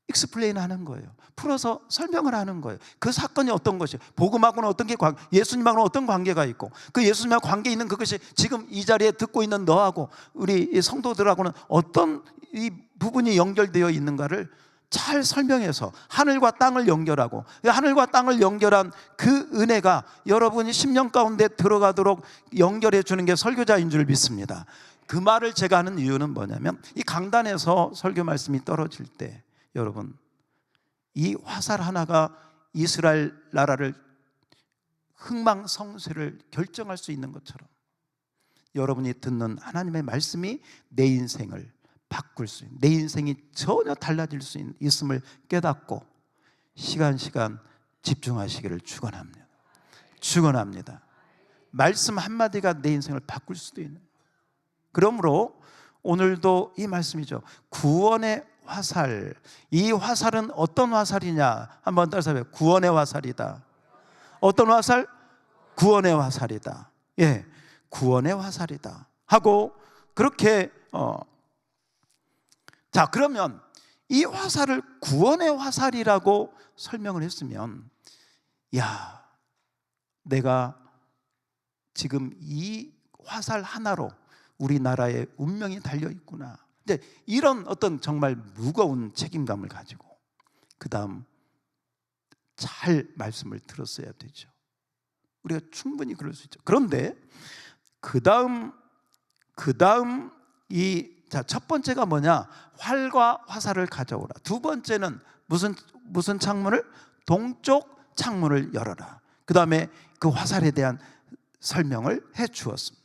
익스플레인 하는 거예요. 풀어서 설명을 하는 거예요. 그 사건이 어떤 것이, 복음하고는 어떤 게, 예수님하고는 어떤 관계가 있고, 그 예수님하고 관계 있는 그것이 지금 이 자리에 듣고 있는 너하고 우리 성도들하고는 어떤 이 부분이 연결되어 있는가를 잘 설명해서 하늘과 땅을 연결하고, 하늘과 땅을 연결한 그 은혜가 여러분이 10년 가운데 들어가도록 연결해 주는 게 설교자인 줄 믿습니다. 그 말을 제가 하는 이유는 뭐냐면, 이 강단에서 설교 말씀이 떨어질 때 여러분, 이 화살 하나가 이스라엘 나라를 흥망성쇠를 결정할 수 있는 것처럼 여러분이 듣는 하나님의 말씀이 내 인생을 바꿀 수 있는, 내 인생이 전혀 달라질 수 있음을 깨닫고 시간 집중하시기를 축원합니다. 축원합니다. 말씀 한마디가 내 인생을 바꿀 수도 있는. 그러므로 오늘도 이 말씀이죠. 구원의 화살. 이 화살은 어떤 화살이냐? 한번 따라서 해봐요. 구원의 화살이다. 어떤 화살? 구원의 화살이다. 예, 구원의 화살이다 하고 그렇게 자, 그러면 이 화살을 구원의 화살이라고 설명을 했으면, 야, 내가 지금 이 화살 하나로 우리나라의 운명이 달려 있구나. 근데 이런 어떤 정말 무거운 책임감을 가지고 그 다음 잘 말씀을 들었어야 되죠. 우리가 충분히 그럴 수 있죠. 그런데 그 다음 첫 번째가 뭐냐? 활과 화살을 가져오라. 두 번째는 무슨 창문을? 동쪽 창문을 열어라. 그 다음에 그 화살에 대한 설명을 해 주었습니다.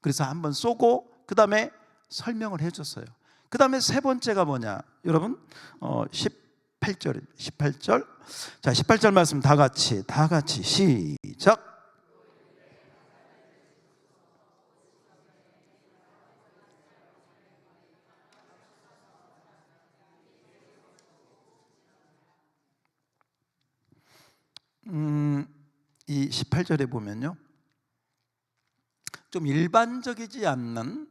그래서 한번 쏘고 그 다음에 설명을 해 줬어요. 그 다음에 세 번째가 뭐냐? 여러분 18절. 자, 18절 말씀 다 같이 시작. 이 18절에 보면요, 좀 일반적이지 않는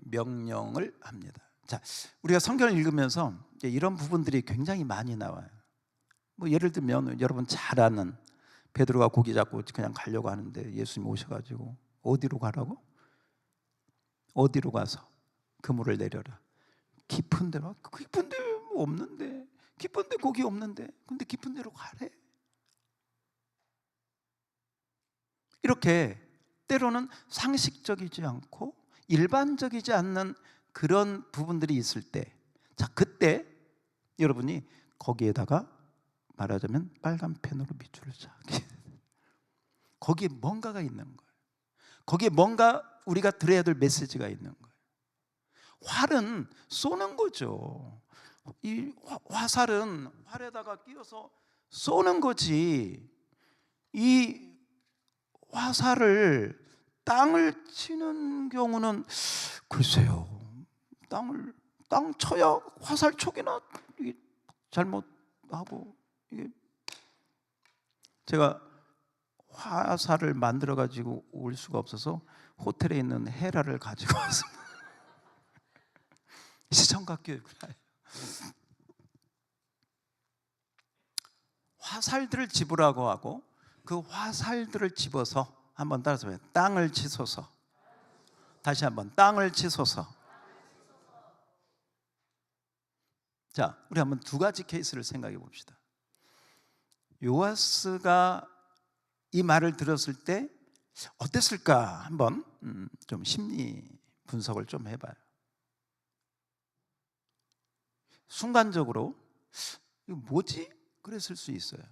명령을 합니다. 자, 우리가 성경을 읽으면서 이런 부분들이 굉장히 많이 나와요. 뭐 예를 들면 여러분 잘 아는 베드로가 고기 잡고 그냥 가려고 하는데 예수님 오셔가지고 어디로 가라고? 어디로 가서 그물을 내려라. 깊은 데로. 깊은 데 없는데, 깊은 데 고기 없는데, 근데 깊은 데로 가래. 이렇게 때로는 상식적이지 않고 일반적이지 않는 그런 부분들이 있을 때, 자, 그때 여러분이 거기에다가 말하자면 빨간 펜으로 밑줄을 쫙 거기에 뭔가가 있는 거예요. 거기에 뭔가 우리가 들어야 될 메시지가 있는 거예요. 활은 쏘는 거죠. 이 화살은 활에다가 끼워서 쏘는 거지. 이 화살을 땅을 치는 경우는 글쎄요, 땅 쳐야 화살 촉이나 이게 잘못하고, 이게 제가 화살을 만들어 가지고 올 수가 없어서 호텔에 있는 헤라를 가지고 왔습니다. 시청각 교육을 해요. 화살들을 집으라고 하고 그 화살들을 집어서 한번 따라서 해요. 땅을 치소서. 다시 한번 땅을 치소서. 자, 우리 한번 두 가지 케이스를 생각해 봅시다. 요아스가 이 말을 들었을 때 어땠을까? 한번 좀 심리 분석을 좀 해봐요. 순간적으로 이거 뭐지? 그랬을 수 있어요.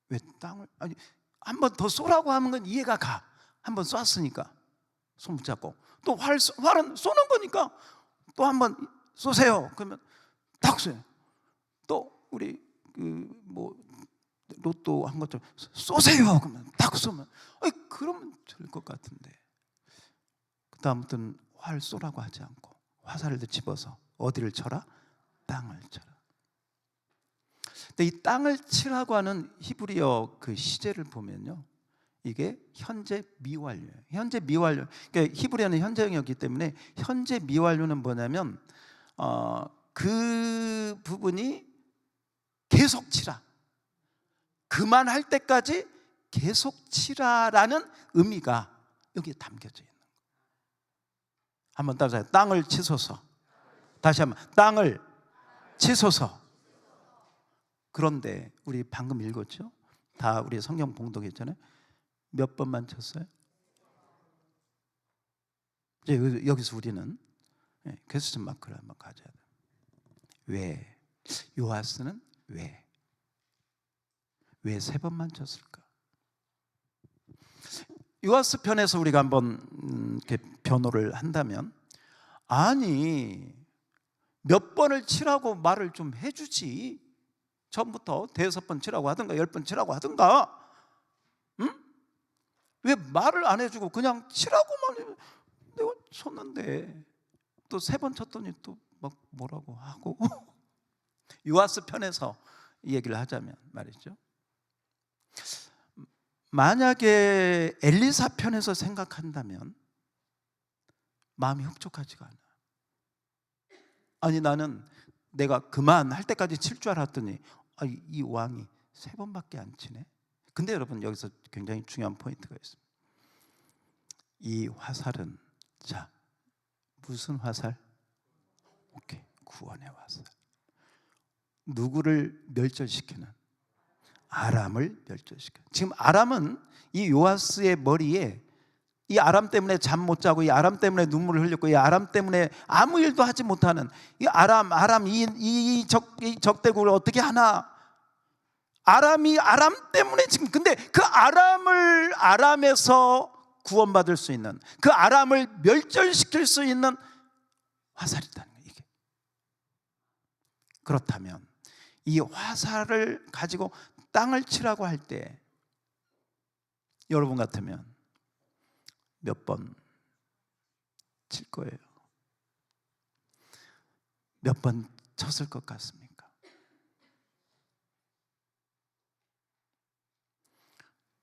왜 땅을, 아니, 한 번 더 쏘라고 하는 건 이해가 가. 한 번 쐈으니까 손 붙잡고 또 활은 쏘는 거니까 또 한 번 쏘세요. 그러면 딱 쏘요. 또 우리 뭐 로또 한 것처럼 쏘세요. 그러면 딱 쏘면, 그러면 될 것 같은데, 그 다음부터는 활 쏘라고 하지 않고 화살을 집어서 어디를 쳐라? 땅을 쳐라. 근데 이 땅을 치라고 하는 히브리어 그 시제를 보면요, 이게 현재 미완료예요. 현재 미완료. 그러니까 히브리어는 현재형이었기 때문에 현재 미완료는 뭐냐면 그 부분이 계속 치라, 그만할 때까지 계속 치라라는 의미가 여기에 담겨져 있는 거예요. 한번 따라서 땅을 치소서. 다시 한번 땅을 치소서. 그런데 우리 방금 읽었죠? 다 우리 성경 봉독했잖아요. 몇 번만 쳤어요? 이제 여기서 우리는 퀘스천 마크를 한번 가져야 돼요. 왜? 요아스는 왜 세 번만 쳤을까? 요아스 편에서 우리가 한번 이렇게 변호를 한다면, 아니 몇 번을 치라고 말을 좀 해주지. 처음부터 5번 치라고 하든가 10번 치라고 하든가, 응? 왜 말을 안 해주고 그냥 치라고만. 내가 쳤는데 또 3번 쳤더니 또 막 뭐라고 하고. 요아스 편에서 이 얘기를 하자면 말이죠, 만약에 엘리사 편에서 생각한다면 마음이 흡족하지가 않아. 아니 나는 내가 그만할 때까지 칠 줄 알았더니 이 왕이 3번밖에 안 치네. 근데 여러분 여기서 굉장히 중요한 포인트가 있습니다. 이 화살은 자 무슨 화살? 오케이, 구원의 화살. 누구를 멸절시키는? 아람을 멸절시켜. 지금 아람은 이 요아스의 머리에 이 아람 때문에 잠 못 자고 이 아람 때문에 눈물을 흘렸고 이 아람 때문에 아무 일도 하지 못하는 이 아람 이 적대국을 어떻게 하나? 아람이 아람 때문에 지금 근데 그 아람에서 구원받을 수 있는 그 아람을 멸절시킬 수 있는 화살이라는 거예요. 이게. 그렇다면 이 화살을 가지고 땅을 치라고 할 때 여러분 같으면 몇 번 칠 거예요? 몇 번 쳤을 것 같습니까?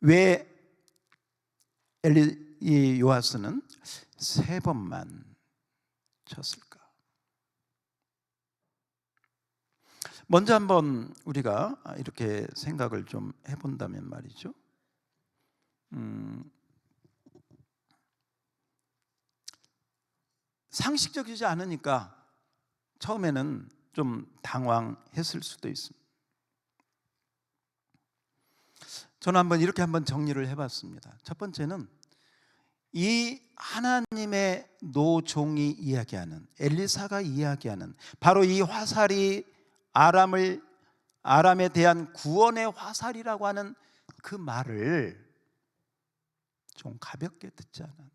왜 이 요아스는 3번만 쳤을까? 먼저 한번 우리가 이렇게 생각을 좀 해본다면 말이죠. 상식적이지 않으니까 처음에는 좀 당황했을 수도 있습니다. 저는 이렇게 정리를 해봤습니다. 첫 번째는 이 하나님의 노종이 이야기하는 엘리사가 이야기하는 바로 이 화살이 아람에 대한 구원의 화살이라고 하는 그 말을 좀 가볍게 듣지 않았나.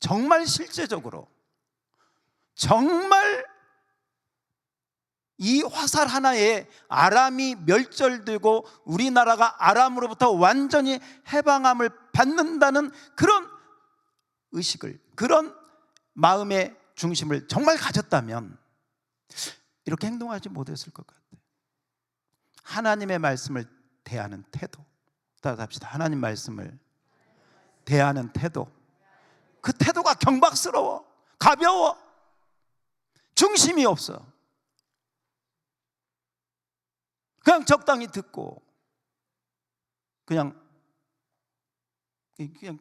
정말 실제적으로 정말 이 화살 하나에 아람이 멸절되고 우리나라가 아람으로부터 완전히 해방함을 받는다는 그런 의식을, 그런 마음의 중심을 정말 가졌다면 이렇게 행동하지 못했을 것 같아요. 하나님의 말씀을 대하는 태도, 따라 합시다. 하나님 말씀을 대하는 태도, 그 태도가 경박스러워, 가벼워, 중심이 없어. 그냥 적당히 듣고 그냥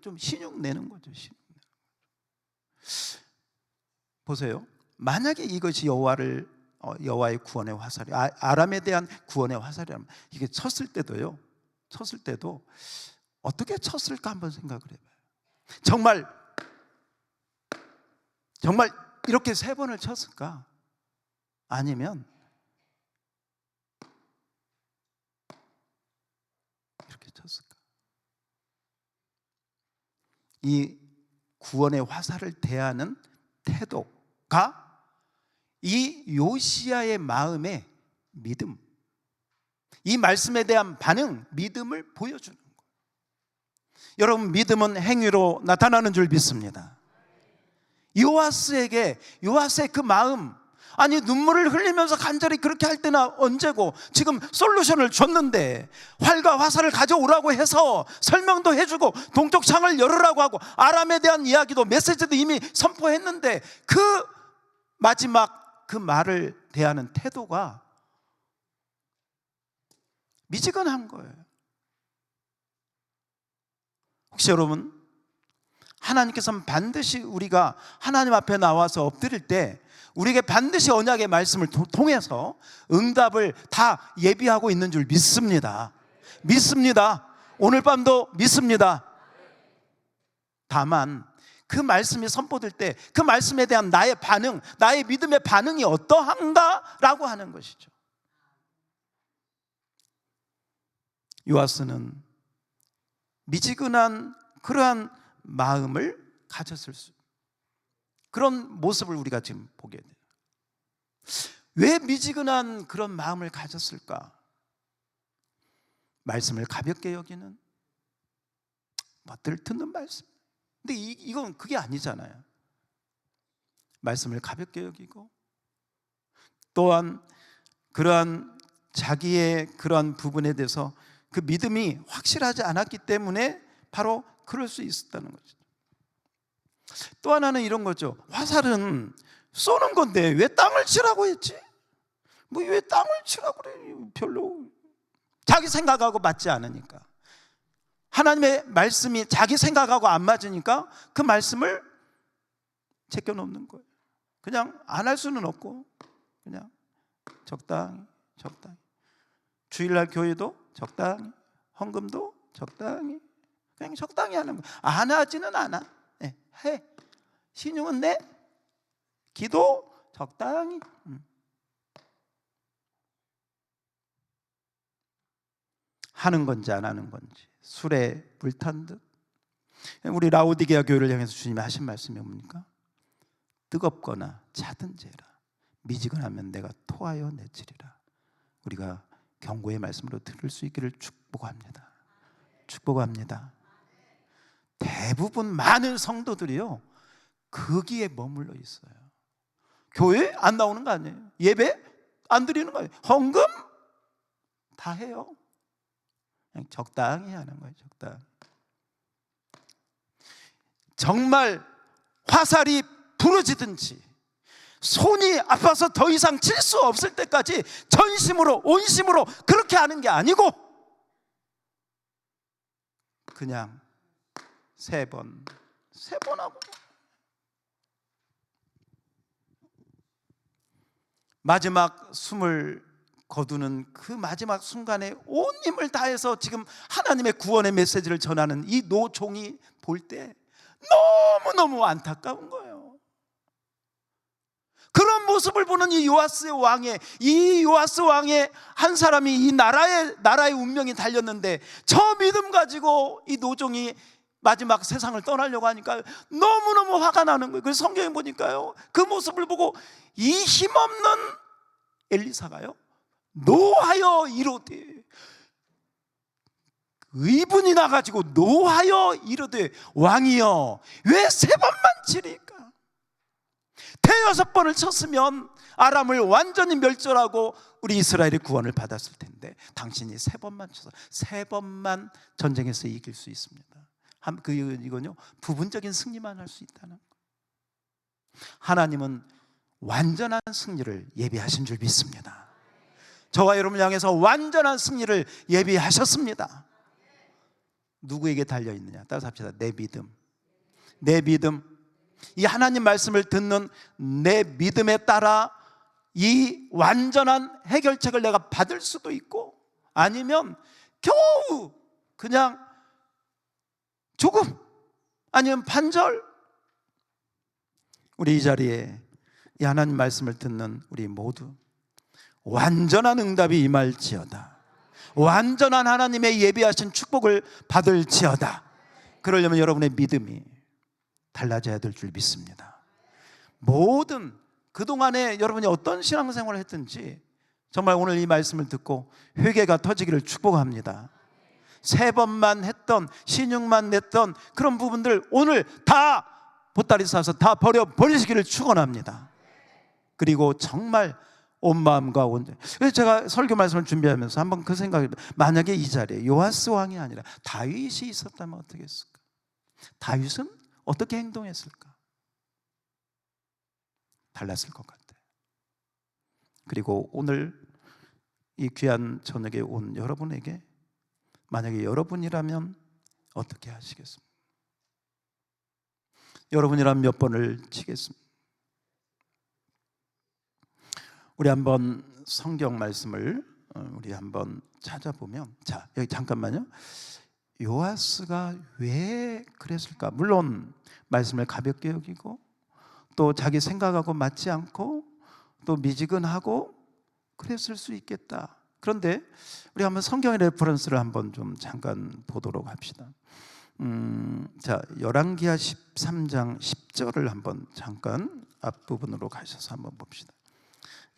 좀 신용 내는 거죠. 보세요. 만약에 이것이 여호와의 구원의 화살이 아람에 대한 구원의 화살이라면 이게 쳤을 때도 어떻게 쳤을까 한번 생각을 해봐요. 정말 이렇게 3번을 쳤을까? 아니면 이렇게 쳤을까? 이 구원의 화살을 대하는 태도가 이 요시야의 마음의 믿음, 이 말씀에 대한 반응, 믿음을 보여주는 거예요. 여러분, 믿음은 행위로 나타나는 줄 믿습니다. 요아스의 그 마음, 아니 눈물을 흘리면서 간절히 그렇게 할 때나 언제고, 지금 솔루션을 줬는데 활과 화살을 가져오라고 해서 설명도 해주고 동쪽 창을 열으라고 하고 아람에 대한 이야기도 메시지도 이미 선포했는데 그 마지막 그 말을 대하는 태도가 미지근한 거예요. 혹시 여러분, 하나님께서는 반드시 우리가 하나님 앞에 나와서 엎드릴 때 우리에게 반드시 언약의 말씀을 통해서 응답을 다 예비하고 있는 줄 믿습니다. 오늘 밤도 믿습니다. 다만 그 말씀이 선포될 때 그 말씀에 대한 나의 반응, 나의 믿음의 반응이 어떠한가라고 하는 것이죠. 요아스는 미지근한 그러한 마음을 가졌을 수, 그런 모습을 우리가 지금 보게 돼요. 왜 미지근한 그런 마음을 가졌을까? 말씀을 가볍게 여기는, 들듣는 말씀. 근데 이건 그게 아니잖아요. 말씀을 가볍게 여기고 또한 그러한 자기의 그러한 부분에 대해서 그 믿음이 확실하지 않았기 때문에 바로 그럴 수 있었다는 거죠. 또 하나는 이런 거죠. 화살은 쏘는 건데 왜 땅을 치라고 했지? 뭐 왜 땅을 치라고 그래? 별로 자기 생각하고 맞지 않으니까, 하나님의 말씀이 자기 생각하고 안 맞으니까 그 말씀을 제껴놓는 거예요. 그냥 안 할 수는 없고 그냥 적당히 주일날 교회도 적당히, 헌금도 적당히, 그냥 적당히 하는 거예요. 안 하지는 않아. 네, 해. 신용은 내, 기도 적당히. 하는 건지 안 하는 건지 술에 불탄 듯. 우리 라오디게아 교회를 향해서 주님이 하신 말씀이 뭡니까? 뜨겁거나 차든지 해라. 미지근하면 내가 토하여 내치리라. 우리가 경고의 말씀으로 들을 수 있기를 축복합니다. 축복합니다. 대부분 많은 성도들이요, 거기에 머물러 있어요. 교회 안 나오는 거 아니에요. 예배 안 드리는 거 아니에요. 헌금 다 해요. 그냥 적당히 하는 거예요. 적당히. 정말 화살이 부러지든지 손이 아파서 더 이상 칠 수 없을 때까지 전심으로 온심으로 그렇게 하는 게 아니고, 그냥 세 번 하고 마지막 숨을 거두는 그 마지막 순간에 온 힘을 다해서 지금 하나님의 구원의 메시지를 전하는 이 노종이 볼 때 너무너무 안타까운 거예요. 그런 모습을 보는 이 요아스 왕의 한 사람이 이 나라의 운명이 달렸는데, 저 믿음 가지고 이 노종이 마지막 세상을 떠나려고 하니까 너무너무 화가 나는 거예요. 그래서 성경에 보니까요, 그 모습을 보고 이 힘없는 엘리사가요 노하여 이르되, 의분이 나가지고 노하여 이르되, 왕이여 왜 세 번만 치리까? 대여섯 번을 쳤으면 아람을 완전히 멸절하고 우리 이스라엘의 구원을 받았을 텐데 당신이 세 번만 쳐서, 세 번만 전쟁에서 이길 수 있습니다. 이건요, 부분적인 승리만 할 수 있다는 거예요. 하나님은 완전한 승리를 예비하신 줄 믿습니다. 저와 여러분을 향해서 완전한 승리를 예비하셨습니다. 누구에게 달려있느냐? 따라서 합시다. 내 믿음. 내 믿음. 이 하나님 말씀을 듣는 내 믿음에 따라 이 완전한 해결책을 내가 받을 수도 있고, 아니면 겨우 그냥 조금, 아니면 반절. 우리 이 자리에 이 하나님 말씀을 듣는 우리 모두 완전한 응답이 임할지어다. 완전한 하나님의 예비하신 축복을 받을지어다. 그러려면 여러분의 믿음이 달라져야 될 줄 믿습니다. 모든 그동안에 여러분이 어떤 신앙생활을 했든지 정말 오늘 이 말씀을 듣고 회개가 터지기를 축복합니다. 세 번만 했던, 신용만 냈던 그런 부분들 오늘 다 보따리 싸서 다 버리시기를 축원합니다. 그리고 정말 온 마음과 그래서 제가 설교 말씀을 준비하면서 한번 그 생각이, 만약에 이 자리에 요아스 왕이 아니라 다윗이 있었다면 어떻게 했을까? 다윗은 어떻게 행동했을까? 달랐을 것 같아요. 그리고 오늘 이 귀한 저녁에 온 여러분에게, 만약에 여러분이라면 어떻게 하시겠습니까? 여러분이라면 몇 번을 치겠습니까? 우리 한번 성경 말씀을 우리 한번 찾아보면, 자, 여기 잠깐만요. 요아스가 왜 그랬을까? 물론 말씀을 가볍게 여기고 또 자기 생각하고 맞지 않고 또 미지근하고 그랬을 수 있겠다. 그런데 우리 한번 성경의 레퍼런스를 한번 좀 잠깐 보도록 합시다. 자, 열왕기하 13장 10절을 한번 잠깐 앞부분으로 가셔서 한번 봅시다.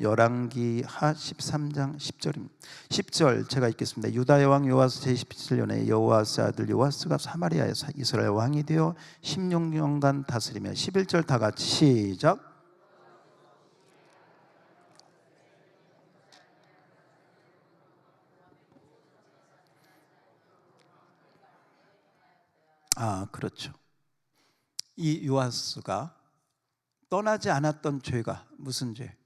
열왕기하 13장 10절입니다. 10절 제가 읽겠습니다. 유다의 왕 요아스 제17년에 여호아스 아들 요아스가 사마리아에 이스라엘 왕이 되어 16년간 다스리며, 11절 다 같이 시작. 그렇죠. 이 요아스가 떠나지 않았던 죄가 무슨 죄?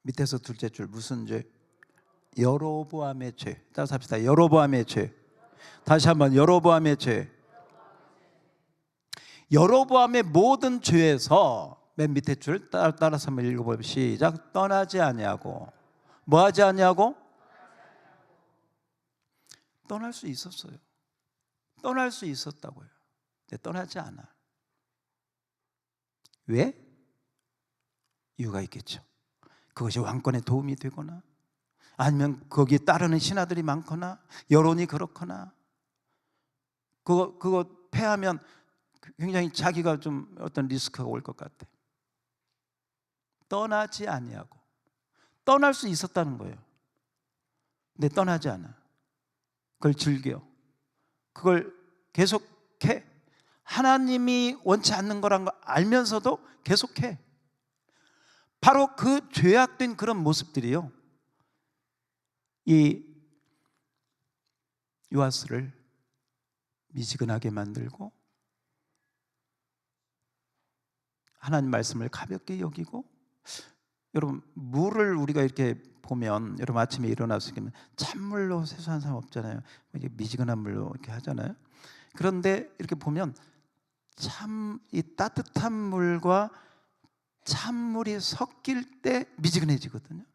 밑에서 둘째 줄 무슨 죄? 여로보암의 죄. 따라서 합시다. 여로보암의 죄. 다시 한번 여로보암의 죄. 여로보암의 모든 죄에서 맨 밑에 줄 따라서 한번 읽어보면 시작. 떠나지 아니하고 뭐 하지 아니하고? 떠날 수 있었어요. 떠날 수 있었다고요. 근데 떠나지 않아. 왜? 이유가 있겠죠. 그것이 왕권에 도움이 되거나 아니면 거기에 따르는 신하들이 많거나 여론이 그렇거나 그거 패하면 굉장히 자기가 좀 어떤 리스크가 올 것 같아. 떠나지 아니하고 떠날 수 있었다는 거예요. 근데 떠나지 않아. 그걸 즐겨. 그걸 계속해. 하나님이 원치 않는 거란 거 알면서도 계속해. 바로 그 죄악된 그런 모습들이요, 이 요아스를 미지근하게 만들고 하나님 말씀을 가볍게 여기고, 여러분 물을 우리가 이렇게 보면 여러분 아침에 일어나서 찬물로 세수하는 사람 없잖아요. 이게 미지근한 물로 이렇게 하잖아요. 그런데 이렇게 보면 참 이 따뜻한 물과 찬물이 섞일 때 미지근해지거든요.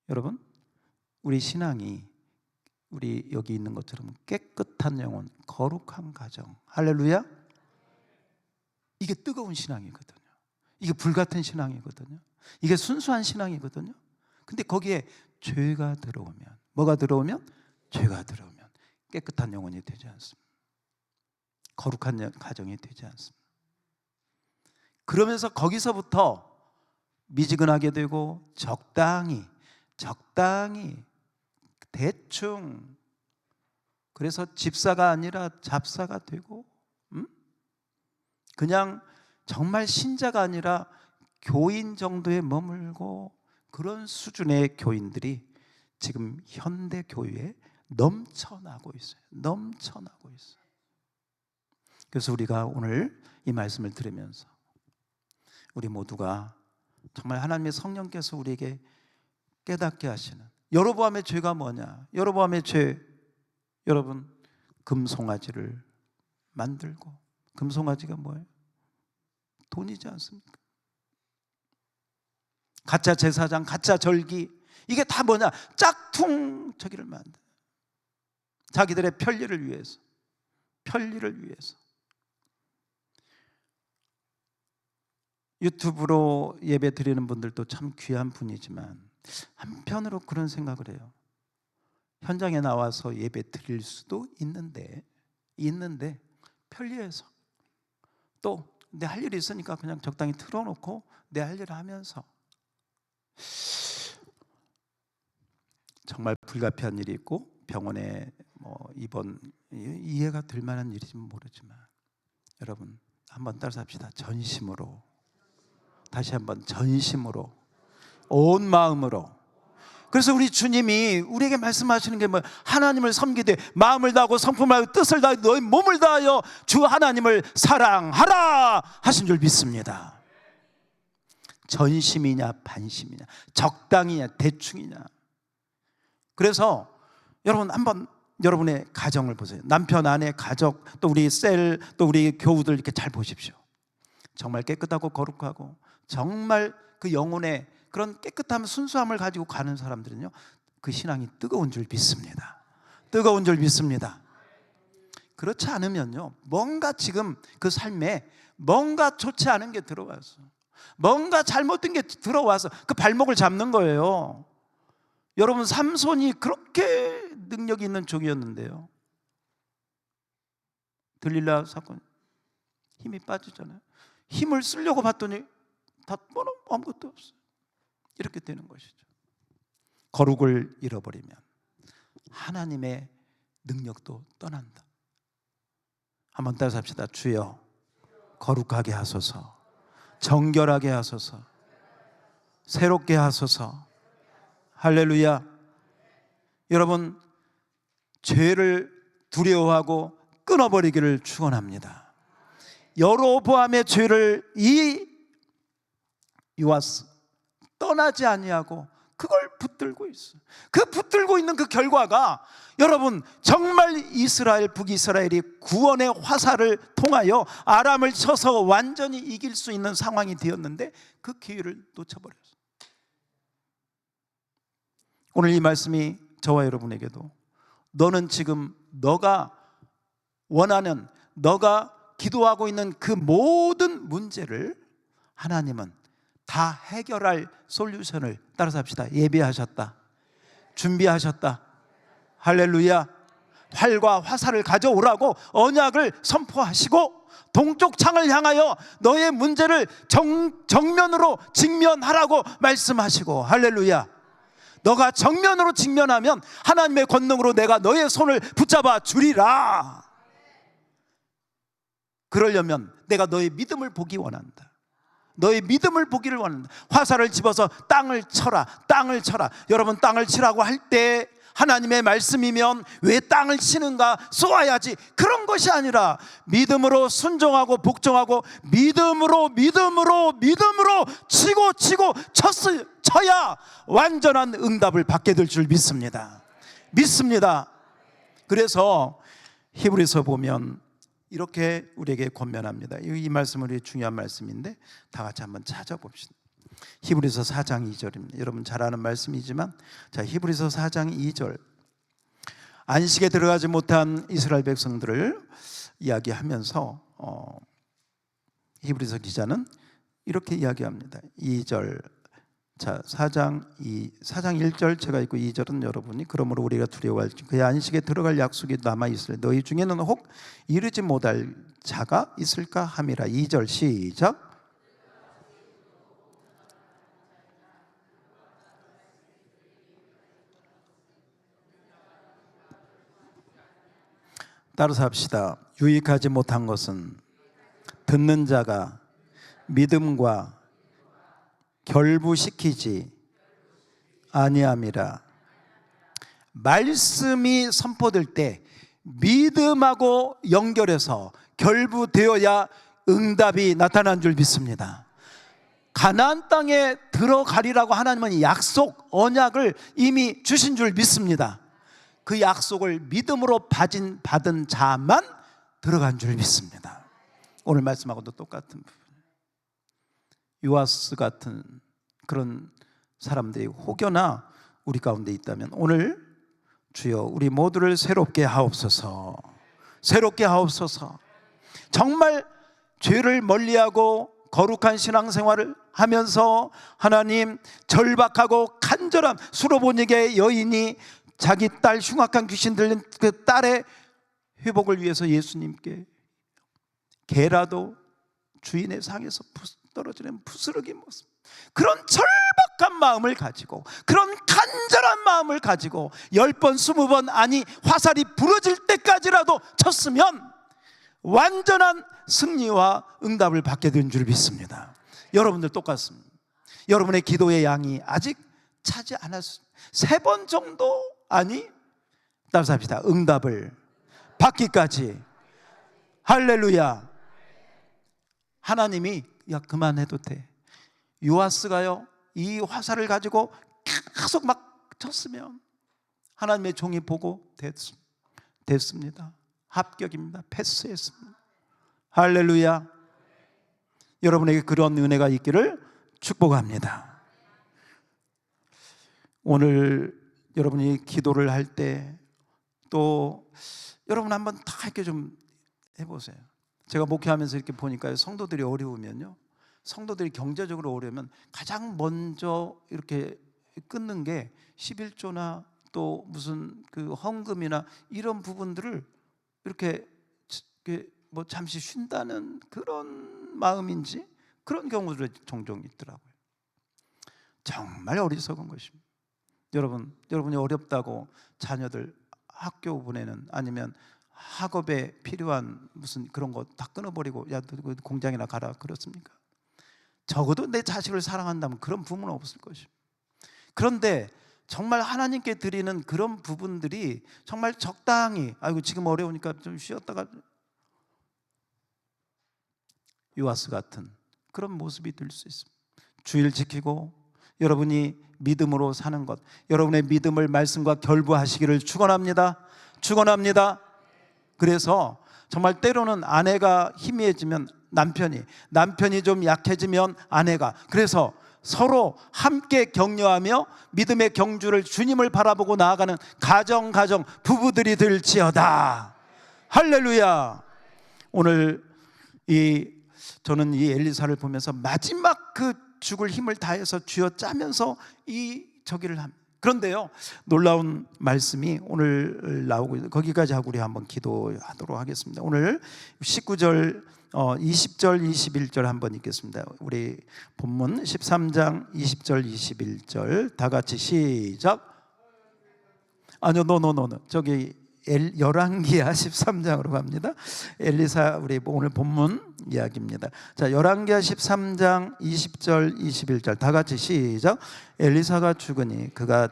여러분 우리 신앙이 우리 여기 있는 것처럼 깨끗한 영혼, 거룩한 가정, 할렐루야. 이게 뜨거운 신앙이거든요. 이게 불같은 신앙이거든요. 이게 순수한 신앙이거든요. 근데 거기에 죄가 들어오면, 뭐가 들어오면? 죄가 들어오면 깨끗한 영혼이 되지 않습니다. 거룩한 가정이 되지 않습니다. 그러면서 거기서부터 미지근하게 되고 적당히 대충, 그래서 집사가 아니라 잡사가 되고, 그냥 정말 신자가 아니라 교인 정도에 머물고, 그런 수준의 교인들이 지금 현대 교회에 넘쳐나고 있어요. 넘쳐나고 있어요. 그래서 우리가 오늘 이 말씀을 들으면서 우리 모두가 정말 하나님의 성령께서 우리에게 깨닫게 하시는, 여로보암의 죄가 뭐냐? 여로보암의 죄, 여러분 금송아지를 만들고, 금송아지가 뭐예요? 돈이지 않습니까? 가짜 제사장, 가짜 절기, 이게 다 뭐냐? 짝퉁 저기를 만든, 자기들의 편리를 위해서, 편리를 위해서. 유튜브로 예배 드리는 분들도 참 귀한 분이지만 한편으로 그런 생각을 해요. 현장에 나와서 예배 드릴 수도 있는데 편리해서, 또 내 할 일이 있으니까 그냥 적당히 틀어놓고 내 할 일을 하면서, 정말 불가피한 일이 있고 병원에 입원, 이해가 될 만한 일이지는 모르지만 여러분 한번 따라서 합시다. 전심으로, 다시 한번 전심으로, 온 마음으로. 그래서 우리 주님이 우리에게 말씀하시는 게 뭐예요? 하나님을 섬기되 마음을 다하고 성품을 다하고 뜻을 다하고 너희 몸을 다하여 주 하나님을 사랑하라 하신 줄 믿습니다. 전심이냐 반심이냐, 적당이냐 대충이냐. 그래서 여러분 한번 여러분의 가정을 보세요. 남편, 아내, 가족, 또 우리 셀, 또 우리 교우들 이렇게 잘 보십시오. 정말 깨끗하고 거룩하고 정말 그 영혼의 그런 깨끗함, 순수함을 가지고 가는 사람들은요, 그 신앙이 뜨거운 줄 믿습니다. 뜨거운 줄 믿습니다. 그렇지 않으면요, 뭔가 지금 그 삶에 뭔가 좋지 않은 게 들어와서, 뭔가 잘못된 게 들어와서 그 발목을 잡는 거예요. 여러분 삼손이 그렇게 능력이 있는 종이었는데요, 들릴라 사건 힘이 빠지잖아요. 힘을 쓰려고 봤더니 다 아무것도 없어요. 이렇게 되는 것이죠. 거룩을 잃어버리면 하나님의 능력도 떠난다. 한번 따라서 합시다. 주여 거룩하게 하소서, 정결하게 하소서, 새롭게 하소서. 할렐루야. 여러분 죄를 두려워하고 끊어버리기를 축원합니다. 여로보암의 죄를 이 요아스 떠나지 아니하고 그걸 붙들고 있어요. 그 붙들고 있는 그 결과가 여러분 정말 북이스라엘이 구원의 화살을 통하여 아람을 쳐서 완전히 이길 수 있는 상황이 되었는데 그 기회를 놓쳐버렸어요. 오늘 이 말씀이 저와 여러분에게도 너는 지금 너가 원하는, 너가 기도하고 있는 그 모든 문제를 하나님은 다 해결할 솔루션을, 따라서 합시다, 예비하셨다, 준비하셨다. 할렐루야. 활과 화살을 가져오라고 언약을 선포하시고 동쪽 창을 향하여 너의 문제를 정면으로 직면하라고 말씀하시고, 할렐루야. 너가 정면으로 직면하면 하나님의 권능으로 내가 너의 손을 붙잡아 주리라. 그러려면 내가 너의 믿음을 보기 원한다. 너의 믿음을 보기를 원한다. 화살을 집어서 땅을 쳐라, 땅을 쳐라. 여러분, 땅을 치라고 할 때 하나님의 말씀이면 왜 땅을 치는가, 쏘아야지, 그런 것이 아니라 믿음으로 순종하고 복종하고 믿음으로 치고 쳐야 완전한 응답을 받게 될 줄 믿습니다. 그래서 히브리서 보면 이렇게 우리에게 권면합니다. 이 말씀은 우리 중요한 말씀인데 다 같이 한번 찾아봅시다. 히브리서 4장 2절입니다. 여러분 잘 아는 말씀이지만, 자, 히브리서 4장 2절, 안식에 들어가지 못한 이스라엘 백성들을 이야기하면서 히브리서 기자는 이렇게 이야기합니다. 2절, 자, 4장 1절 제가 읽고 2절은 여러분이, 그러므로 우리가 두려워할지 그의 안식에 들어갈 약속이 남아있을 너희 중에는 혹 이르지 못할 자가 있을까 함이라. 2절 시작. 따라서 합시다. 유익하지 못한 것은 듣는 자가 믿음과 결부시키지 아니함이라. 말씀이 선포될 때 믿음하고 연결해서 결부되어야 응답이 나타난 줄 믿습니다. 가나안 땅에 들어가리라고 하나님은 약속, 언약을 이미 주신 줄 믿습니다. 그 약속을 믿음으로 받은 자만 들어간 줄 믿습니다. 오늘 말씀하고도 똑같은 부분, 요아스 같은 그런 사람들이 혹여나 우리 가운데 있다면 오늘 주여 우리 모두를 새롭게 하옵소서. 새롭게 하옵소서. 정말 죄를 멀리하고 거룩한 신앙생활을 하면서 하나님, 절박하고 간절한 수로보니게 여인이 자기 딸 흉악한 귀신 들린 그 딸의 회복을 위해서 예수님께 개라도 주인의 상에서 떨어지는 부스러기 모습, 그런 절박한 마음을 가지고, 그런 간절한 마음을 가지고 10번 20번, 아니 화살이 부러질 때까지라도 쳤으면 완전한 승리와 응답을 받게 된 줄 믿습니다. 여러분들 똑같습니다. 여러분의 기도의 양이 아직 차지 않았습니다. 3번 정도, 아니 따라서 합시다, 응답을 받기까지. 할렐루야. 하나님이 야 그만해도 돼, 요아스가요 이 화살을 가지고 계속 막 쳤으면 하나님의 종이 보고 됐습니다. 합격입니다. 패스했습니다. 할렐루야. 여러분에게 그런 은혜가 있기를 축복합니다. 오늘 여러분이 기도를 할 때 또 여러분 한번 다 이렇게 좀 해보세요. 제가 목회하면서 이렇게 보니까 성도들이 어려우면요, 성도들이 경제적으로 어려우면 가장 먼저 이렇게 끊는 게 11조나 또 무슨 그 헌금이나 이런 부분들을 이렇게 뭐 잠시 쉰다는 그런 마음인지 그런 경우들이 종종 있더라고요. 정말 어리석은 것입니다. 여러분이 어렵다고 자녀들 학교 보내는, 아니면 학업에 필요한 무슨 그런 거 다 끊어버리고 야 너 공장이나 가라 그렇습니까? 적어도 내 자식을 사랑한다면 그런 부모는 없을 것입니다. 그런데 정말 하나님께 드리는 그런 부분들이 정말 적당히, 아이고 지금 어려우니까 좀 쉬었다가, 요아스 같은 그런 모습이 될 수 있습니다. 주일 지키고 여러분이 믿음으로 사는 것, 여러분의 믿음을 말씀과 결부하시기를 축원합니다. 축원합니다. 그래서 정말 때로는 아내가 희미해지면 남편이 좀 약해지면 아내가, 그래서 서로 함께 격려하며 믿음의 경주를 주님을 바라보고 나아가는 가정 부부들이 될지어다. 할렐루야. 오늘 저는 이 엘리사를 보면서 마지막 그 죽을 힘을 다해서 쥐어짜면서 저기를 합니다. 그런데요, 놀라운 말씀이 오늘 나오고 있어요. 거기까지 하고 우리 한번 기도하도록 하겠습니다. 오늘 19절, 20절, 21절 한번 읽겠습니다. 우리 본문 13장 20절, 21절 다 같이 시작. 아니요, 저기 열왕기야 13장으로 갑니다. 엘리사, 우리 오늘 본문 이야기입니다. 자, 열왕기야 13장 20절 21절 다 같이 시작. 엘리사가 죽으니 그가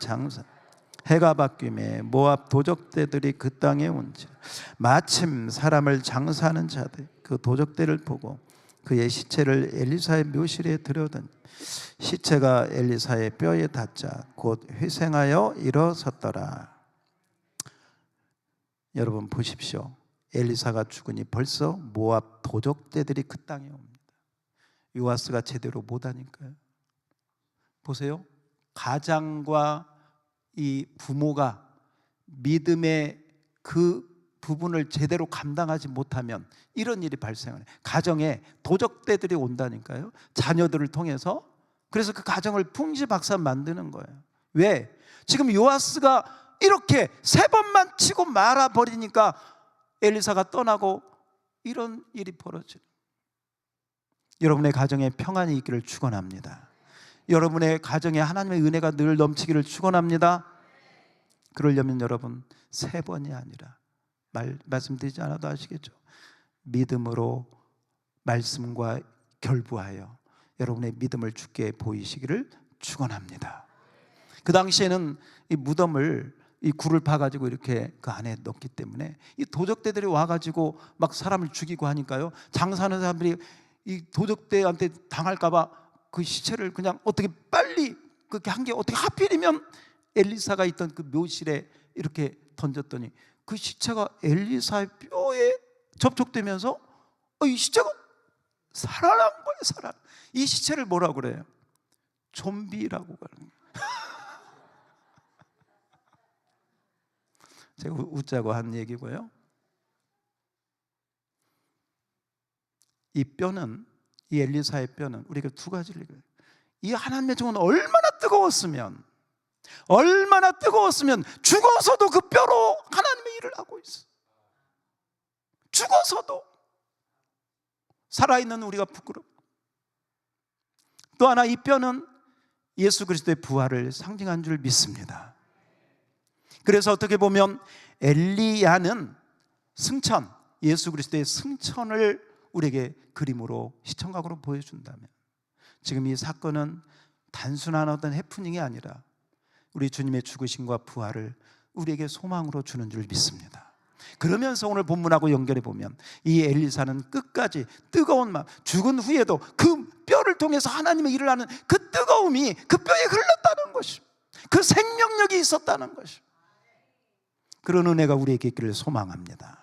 해가 바뀌매 모압 도적대들이 그 땅에 온지 마침 사람을 장사하는 자들 그 도적대를 보고 그의 시체를 엘리사의 묘실에 들여다니 시체가 엘리사의 뼈에 닿자 곧 회생하여 일어섰더라. 여러분 보십시오. 엘리사가 죽으니 벌써 모압 도적대들이 그 땅에 옵니다. 요아스가 제대로 못하니까요. 보세요. 가장과 이 부모가 믿음의 그 부분을 제대로 감당하지 못하면 이런 일이 발생해요. 가정에 도적대들이 온다니까요. 자녀들을 통해서. 그래서 그 가정을 풍지박산 만드는 거예요. 왜? 지금 요아스가 이렇게 3번만 치고 말아버리니까 엘리사가 떠나고 이런 일이 벌어져요. 여러분의 가정에 평안이 있기를 축원합니다. 여러분의 가정에 하나님의 은혜가 늘 넘치기를 축원합니다. 그러려면 여러분 3번이 아니라 말씀드리지 않아도 아시겠죠? 믿음으로 말씀과 결부하여 여러분의 믿음을 주께 보이시기를 축원합니다. 그 당시에는 이 무덤을 이 굴을 파가지고 이렇게 그 안에 넣기 때문에 이 도적대들이 와가지고 막 사람을 죽이고 하니까요, 장사하는 사람들이 이 도적대한테 당할까봐 그 시체를 그냥 어떻게 빨리 그렇게 한 게 어떻게 하필이면 엘리사가 있던 그 묘실에 이렇게 던졌더니 그 시체가 엘리사의 뼈에 접촉되면서 이 시체가 살아난 거예요. 이 시체를 뭐라고 그래요? 좀비라고 하는 거예요. 제가 웃자고 한 얘기고요. 이 뼈는, 이 엘리사의 뼈는 우리가 2가지를 읽어요. 이 하나님의 종은 얼마나 뜨거웠으면 죽어서도 그 뼈로 하나님의 일을 하고 있어. 죽어서도. 살아있는 우리가 부끄럽고. 또 하나, 이 뼈는 예수 그리스도의 부활을 상징한 줄 믿습니다. 그래서 어떻게 보면 엘리야는 승천, 예수 그리스도의 승천을 우리에게 그림으로 시청각으로 보여준다면, 지금 이 사건은 단순한 어떤 해프닝이 아니라 우리 주님의 죽으심과 부활을 우리에게 소망으로 주는 줄 믿습니다. 그러면서 오늘 본문하고 연결해 보면 이 엘리사는 끝까지 뜨거운 마음, 죽은 후에도 그 뼈를 통해서 하나님의 일을 하는 그 뜨거움이 그 뼈에 흘렀다는 것이, 그 생명력이 있었다는 것이, 그런 은혜가 우리에게 있기를 소망합니다.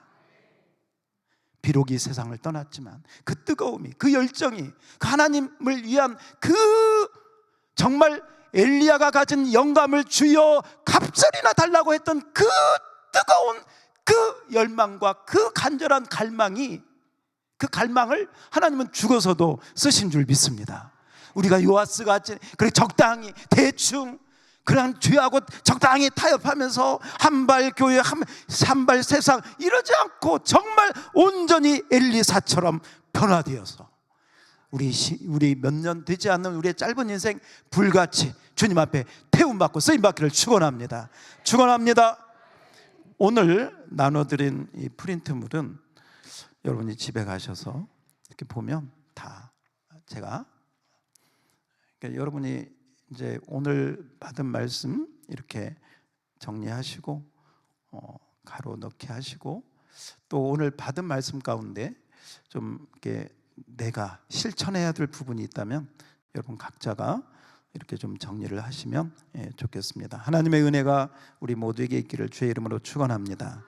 비록 이 세상을 떠났지만 그 뜨거움이, 그 열정이, 그 하나님을 위한 그 정말 엘리야가 가진 영감을 주여 갑절이나 달라고 했던 그 뜨거운 그 열망과 그 간절한 갈망이, 그 갈망을 하나님은 죽어서도 쓰신 줄 믿습니다. 우리가 요아스 같이 그렇게 적당히 대충 그냥 죄하고 적당히 타협하면서 한 발 교회 한 발 세상 이러지 않고 정말 온전히 엘리사처럼 변화되어서 우리 몇 년 되지 않는 우리의 짧은 인생 불같이 주님 앞에 태움받고 쓰임받기를 축원합니다. 축원합니다. 오늘 나눠드린 이 프린트물은 여러분이 집에 가셔서 이렇게 보면 다 제가, 그러니까 여러분이 이제 오늘 받은 말씀 이렇게 정리하시고 가로 넣기 하시고, 또 오늘 받은 말씀 가운데 좀 이렇게 내가 실천해야 될 부분이 있다면 여러분 각자가 이렇게 좀 정리를 하시면 좋겠습니다. 하나님의 은혜가 우리 모두에게 있기를 주의 이름으로 축원합니다.